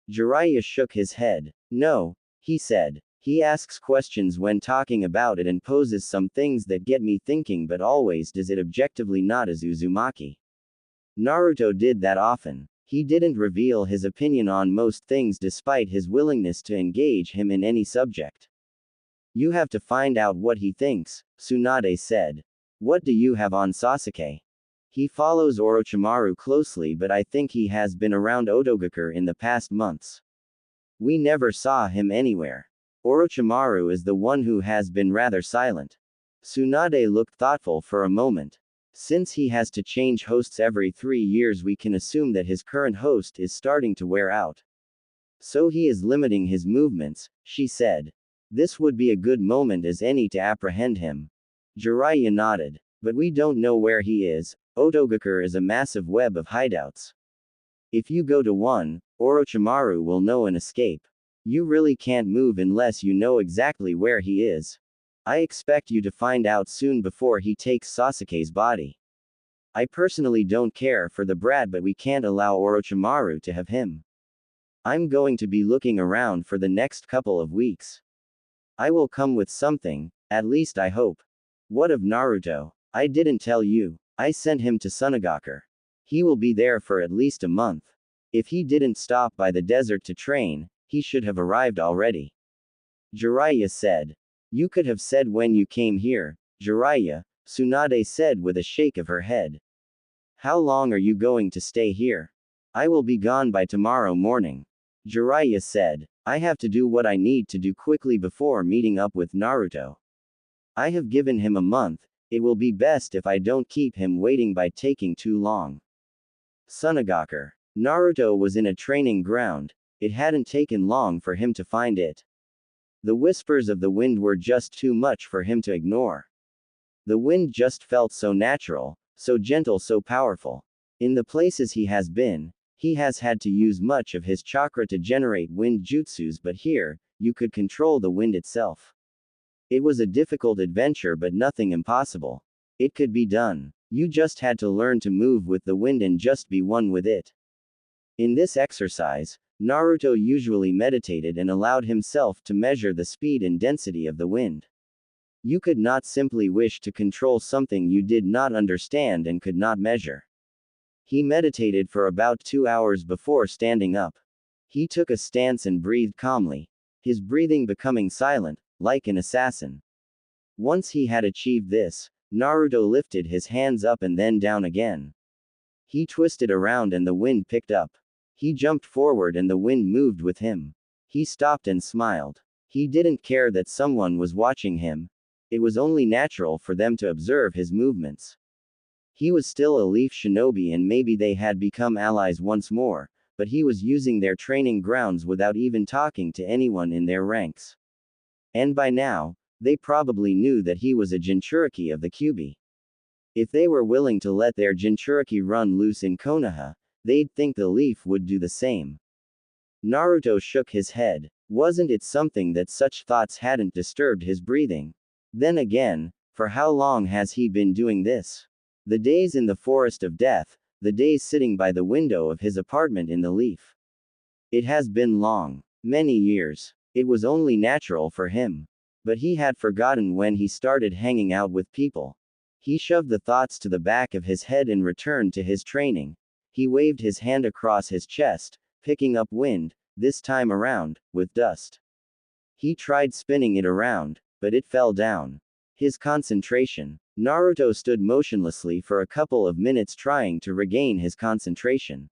Jiraiya shook his head. No, he said. He asks questions when talking about it and poses some things that get me thinking, but always does it objectively, not as Uzumaki. Naruto did that often. He didn't reveal his opinion on most things despite his willingness to engage him in any subject. You have to find out what he thinks, Tsunade said. What do you have on Sasuke? He follows Orochimaru closely, but I think he has been around Otogakur in the past months. We never saw him anywhere. Orochimaru is the one who has been rather silent. Tsunade looked thoughtful for a moment. Since he has to change hosts every 3 years, we can assume that his current host is starting to wear out. So he is limiting his movements, she said. This would be a good moment as any to apprehend him. Jiraiya nodded. But we don't know where he is. Otogakur is a massive web of hideouts. If you go to one, Orochimaru will know and escape. You really can't move unless you know exactly where he is. I expect you to find out soon before he takes Sasuke's body. I personally don't care for the brat, but we can't allow Orochimaru to have him. I'm going to be looking around for the next couple of weeks. I will come with something, at least I hope. What of Naruto? I didn't tell you. I sent him to Sunagakur. He will be there for at least a month. If he didn't stop by the desert to train, he should have arrived already. Jiraiya said. You could have said when you came here, Jiraiya, Tsunade said with a shake of her head. How long are you going to stay here? I will be gone by tomorrow morning. Jiraiya said. I have to do what I need to do quickly before meeting up with Naruto. I have given him a month. It will be best if I don't keep him waiting by taking too long. Sunagakur. Naruto was in a training ground. It hadn't taken long for him to find it. The whispers of the wind were just too much for him to ignore. The wind just felt so natural, so gentle, so powerful. In the places he has been, he has had to use much of his chakra to generate wind jutsus, but here, you could control the wind itself. It was a difficult adventure, but nothing impossible. It could be done. You just had to learn to move with the wind and just be one with it. In this exercise, Naruto usually meditated and allowed himself to measure the speed and density of the wind. You could not simply wish to control something you did not understand and could not measure. He meditated for about 2 hours before standing up. He took a stance and breathed calmly, his breathing becoming silent, like an assassin. Once he had achieved this, Naruto lifted his hands up and then down again. He twisted around and the wind picked up. He jumped forward and the wind moved with him. He stopped and smiled. He didn't care that someone was watching him. It was only natural for them to observe his movements. He was still a Leaf Shinobi and maybe they had become allies once more, but he was using their training grounds without even talking to anyone in their ranks. And by now, they probably knew that he was a Jinchuriki of the Kyuubi. If they were willing to let their Jinchuriki run loose in Konoha, they'd think the Leaf would do the same. Naruto shook his head. Wasn't it something that such thoughts hadn't disturbed his breathing? Then again, for how long has he been doing this? The days in the forest of death, the days sitting by the window of his apartment in the Leaf. It has been long. Many years. It was only natural for him. But he had forgotten when he started hanging out with people. He shoved the thoughts to the back of his head and returned to his training. He waved his hand across his chest, picking up wind, this time around, with dust. He tried spinning it around, but it fell down. His concentration. Naruto stood motionlessly for a couple of minutes trying to regain his concentration.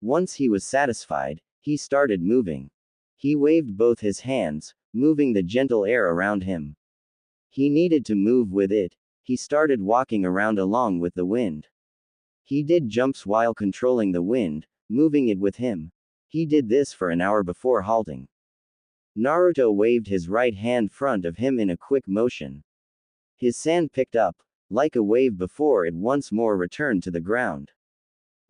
Once he was satisfied, he started moving. He waved both his hands, moving the gentle air around him. He needed to move with it. He started walking around along with the wind. He did jumps while controlling the wind, moving it with him. He did this for an hour before halting. Naruto waved his right hand front of him in a quick motion. His sand picked up, like a wave before it once more returned to the ground.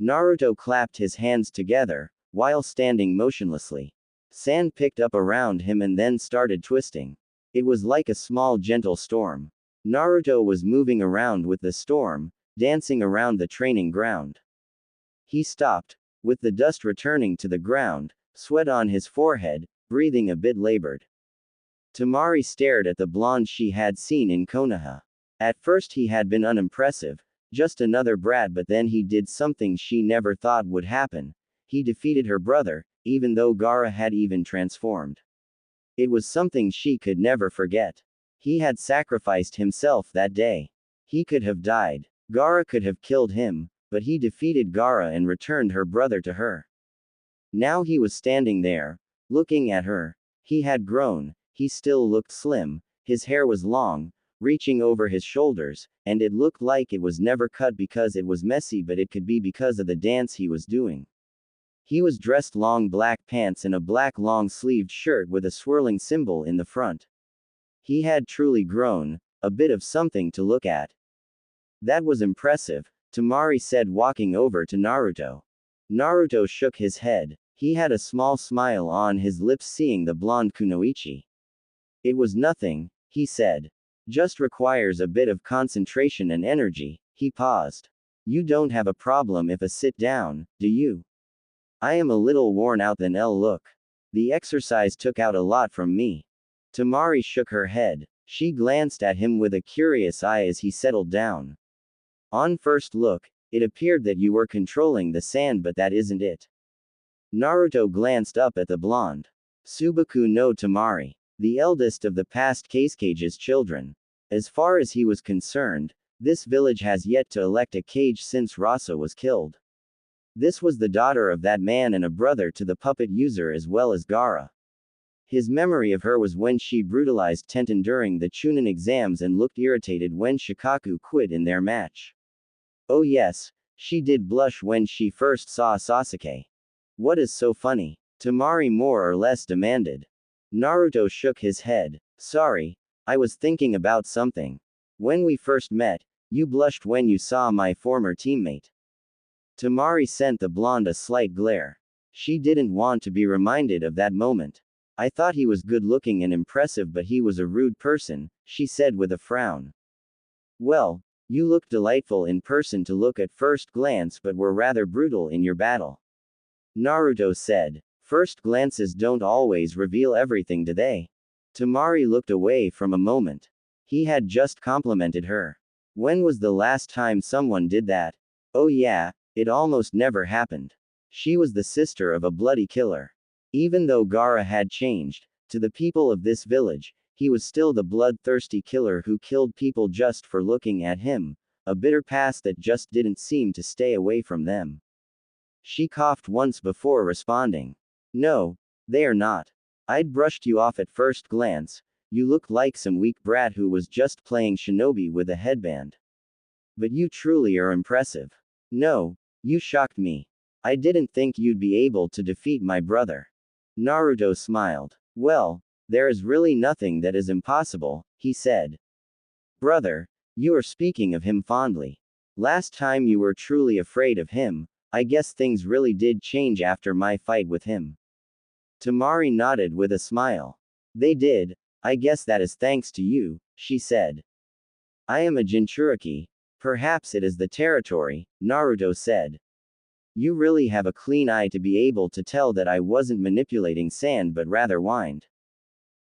Naruto clapped his hands together, while standing motionlessly. Sand picked up around him and then started twisting. It was like a small gentle storm. Naruto was moving around with the storm, dancing around the training ground. He stopped, with the dust returning to the ground, sweat on his forehead, breathing a bit labored. Tamari stared at the blonde she had seen in Konoha. At first he had been unimpressive, just another brat, but then he did something she never thought would happen. He defeated her brother, even though Gaara had even transformed. It was something she could never forget. He had sacrificed himself that day. He could have died. Gaara could have killed him, but he defeated Gaara and returned her brother to her. Now he was standing there, looking at her. He had grown, he still looked slim, his hair was long, reaching over his shoulders, and it looked like it was never cut because it was messy, but it could be because of the dance he was doing. He was dressed long black pants and a black long-sleeved shirt with a swirling symbol in the front. He had truly grown, a bit of something to look at. That was impressive, Tamari said, walking over to Naruto. Naruto shook his head. He had a small smile on his lips seeing the blonde kunoichi. It was nothing, he said. Just requires a bit of concentration and energy. He paused. You don't have a problem if I sit down, do you? I am a little worn out then look. The exercise took out a lot from me. Tamari shook her head. She glanced at him with a curious eye as he settled down. On first look, it appeared that you were controlling the sand, but that isn't it. Naruto glanced up at the blonde. Subaku no Tamari. The eldest of the past Kage's children. As far as he was concerned, this village has yet to elect a Kage since Rasa was killed. This was the daughter of that man and a brother to the puppet user as well as Gaara. His memory of her was when she brutalized Tenten during the Chunin exams and looked irritated when Shikaku quit in their match. Oh yes, she did blush when she first saw Sasuke. What is so funny? Tamari more or less demanded. Naruto shook his head. Sorry, I was thinking about something. When we first met, you blushed when you saw my former teammate. Tamari sent the blonde a slight glare. She didn't want to be reminded of that moment. I thought he was good-looking and impressive, but he was a rude person, she said with a frown. Well, you looked delightful in person to look at first glance, but were rather brutal in your battle. Naruto said. First glances don't always reveal everything, do they? Tamari looked away from a moment. He had just complimented her. When was the last time someone did that? Oh yeah, it almost never happened. She was the sister of a bloody killer. Even though Gaara had changed, to the people of this village, he was still the bloodthirsty killer who killed people just for looking at him, a bitter past that just didn't seem to stay away from them. She coughed once before responding. No, they are not. I'd brushed you off at first glance. You looked like some weak brat who was just playing shinobi with a headband. But you truly are impressive. No, you shocked me. I didn't think you'd be able to defeat my brother. Naruto smiled. Well, there is really nothing that is impossible, he said. Brother, you are speaking of him fondly. Last time you were truly afraid of him. I guess things really did change after my fight with him. Tamari nodded with a smile. They did. I guess that is thanks to you, she said. I am a Jinchuriki. Perhaps it is the territory, Naruto said. You really have a clean eye to be able to tell that I wasn't manipulating sand but rather wind.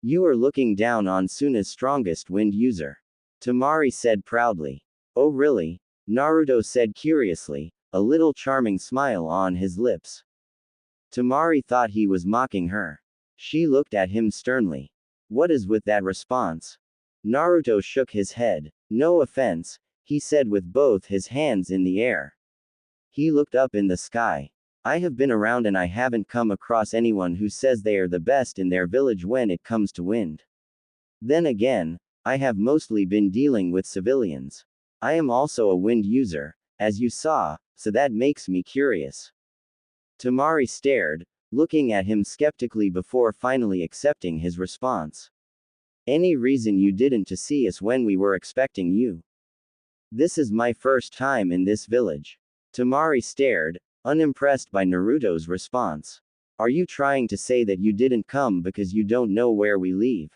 You are looking down on Suna's strongest wind user. Tamari said proudly. Oh really? Naruto said curiously, a little charming smile on his lips. Tamari thought he was mocking her. She looked at him sternly. What is with that response? Naruto shook his head. No offense, he said with both his hands in the air. He looked up in the sky. I have been around and I haven't come across anyone who says they are the best in their village when it comes to wind. Then again, I have mostly been dealing with civilians. I am also a wind user, as you saw, so that makes me curious. Tamari stared, looking at him skeptically before finally accepting his response. Any reason you didn't to see us when we were expecting you? This is my first time in this village. Tamari stared, unimpressed by Naruto's response. Are you trying to say that you didn't come because you don't know where we live?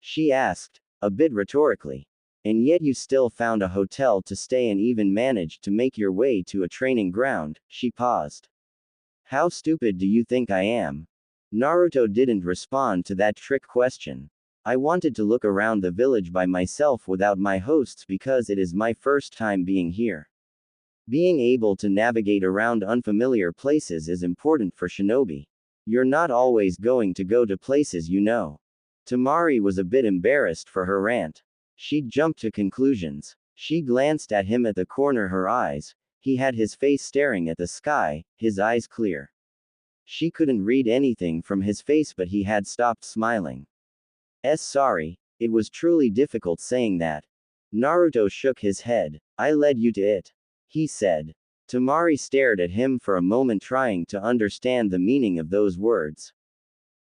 She asked, a bit rhetorically. And yet you still found a hotel to stay and even managed to make your way to a training ground. She paused. How stupid do you think I am? Naruto didn't respond to that trick question. I wanted to look around the village by myself without my hosts because it is my first time being here. Being able to navigate around unfamiliar places is important for shinobi. You're not always going to go to places you know. Tamari was a bit embarrassed for her rant. She'd jumped to conclusions. She glanced at him at the corner her eyes. He had his face staring at the sky, his eyes clear. She couldn't read anything from his face but he had stopped smiling. Sorry, it was truly difficult saying that. Naruto shook his head. I led you to it. He said. Tamari stared at him for a moment trying to understand the meaning of those words.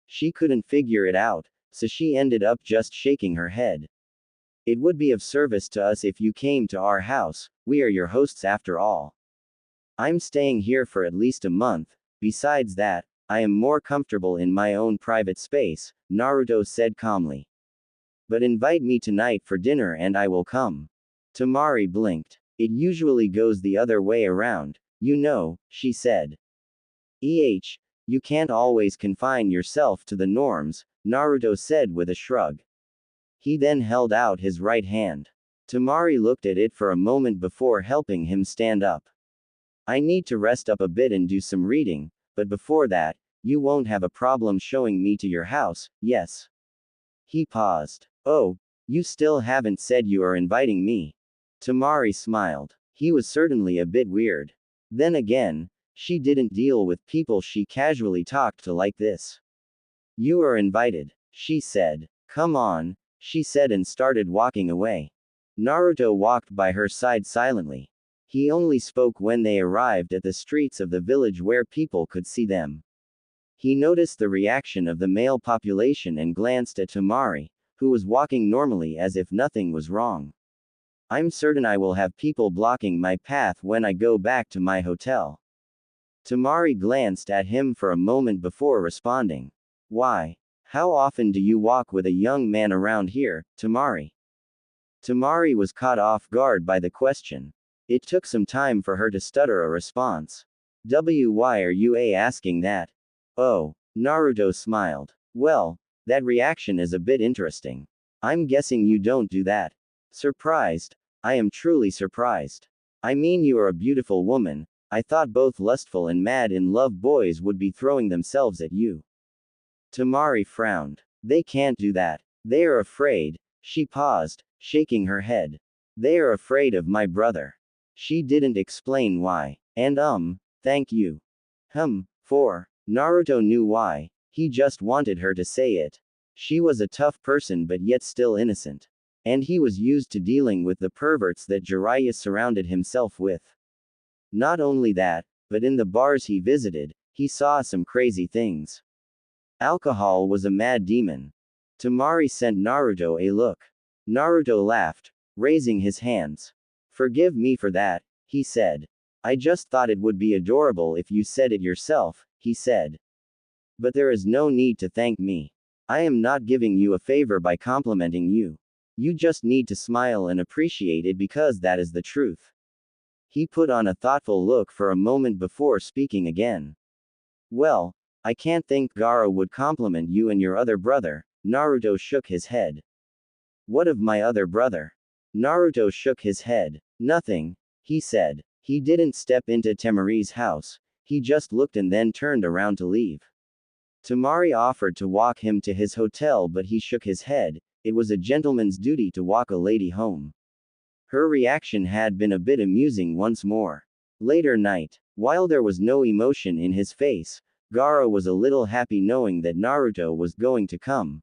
She couldn't figure it out, so she ended up just shaking her head. It would be of service to us if you came to our house, we are your hosts after all. I'm staying here for at least a month, besides that, I am more comfortable in my own private space, Naruto said calmly. But invite me tonight for dinner and I will come. Tamari blinked. It usually goes the other way around, you know, she said. You can't always confine yourself to the norms, Naruto said with a shrug. He then held out his right hand. Tamari looked at it for a moment before helping him stand up. I need to rest up a bit and do some reading, but before that, you won't have a problem showing me to your house, yes? He paused. Oh, you still haven't said you are inviting me. Tamari smiled. He was certainly a bit weird. Then again, she didn't deal with people she casually talked to like this. You are invited, she said. Come on, she said and started walking away. Naruto walked by her side silently. He only spoke when they arrived at the streets of the village where people could see them. He noticed the reaction of the male population and glanced at Tamari, who was walking normally as if nothing was wrong. I'm certain I will have people blocking my path when I go back to my hotel. Tamari glanced at him for a moment before responding. Why? How often do you walk with a young man around here, Tamari? Tamari was caught off guard by the question. It took some time for her to stutter a response. Why are you asking that? Oh, Naruto smiled. Well, that reaction is a bit interesting. I'm guessing you don't do that. Surprised? I am truly surprised. I mean, you are a beautiful woman. I thought both lustful and mad in love boys would be throwing themselves at you. Tamari frowned. They can't do that. They are afraid. She paused, shaking her head. They are afraid of my brother. She didn't explain why. And thank you. For. Naruto knew why. He just wanted her to say it. She was a tough person but yet still innocent. And he was used to dealing with the perverts that Jiraiya surrounded himself with. Not only that, but in the bars he visited, he saw some crazy things. Alcohol was a mad demon. Tamari sent Naruto a look. Naruto laughed, raising his hands. Forgive me for that, he said. I just thought it would be adorable if you said it yourself, he said. But there is no need to thank me. I am not giving you a favor by complimenting you. You just need to smile and appreciate it because that is the truth. He put on a thoughtful look for a moment before speaking again. Well, I can't think Gaara would compliment you and your other brother. Naruto shook his head. What of my other brother? Naruto shook his head. Nothing, he said. He didn't step into Temari's house. He just looked and then turned around to leave. Tamari offered to walk him to his hotel, but he shook his head. It was a gentleman's duty to walk a lady home. Her reaction had been a bit amusing once more. Later night. While there was no emotion in his face, Gaara was a little happy knowing that Naruto was going to come.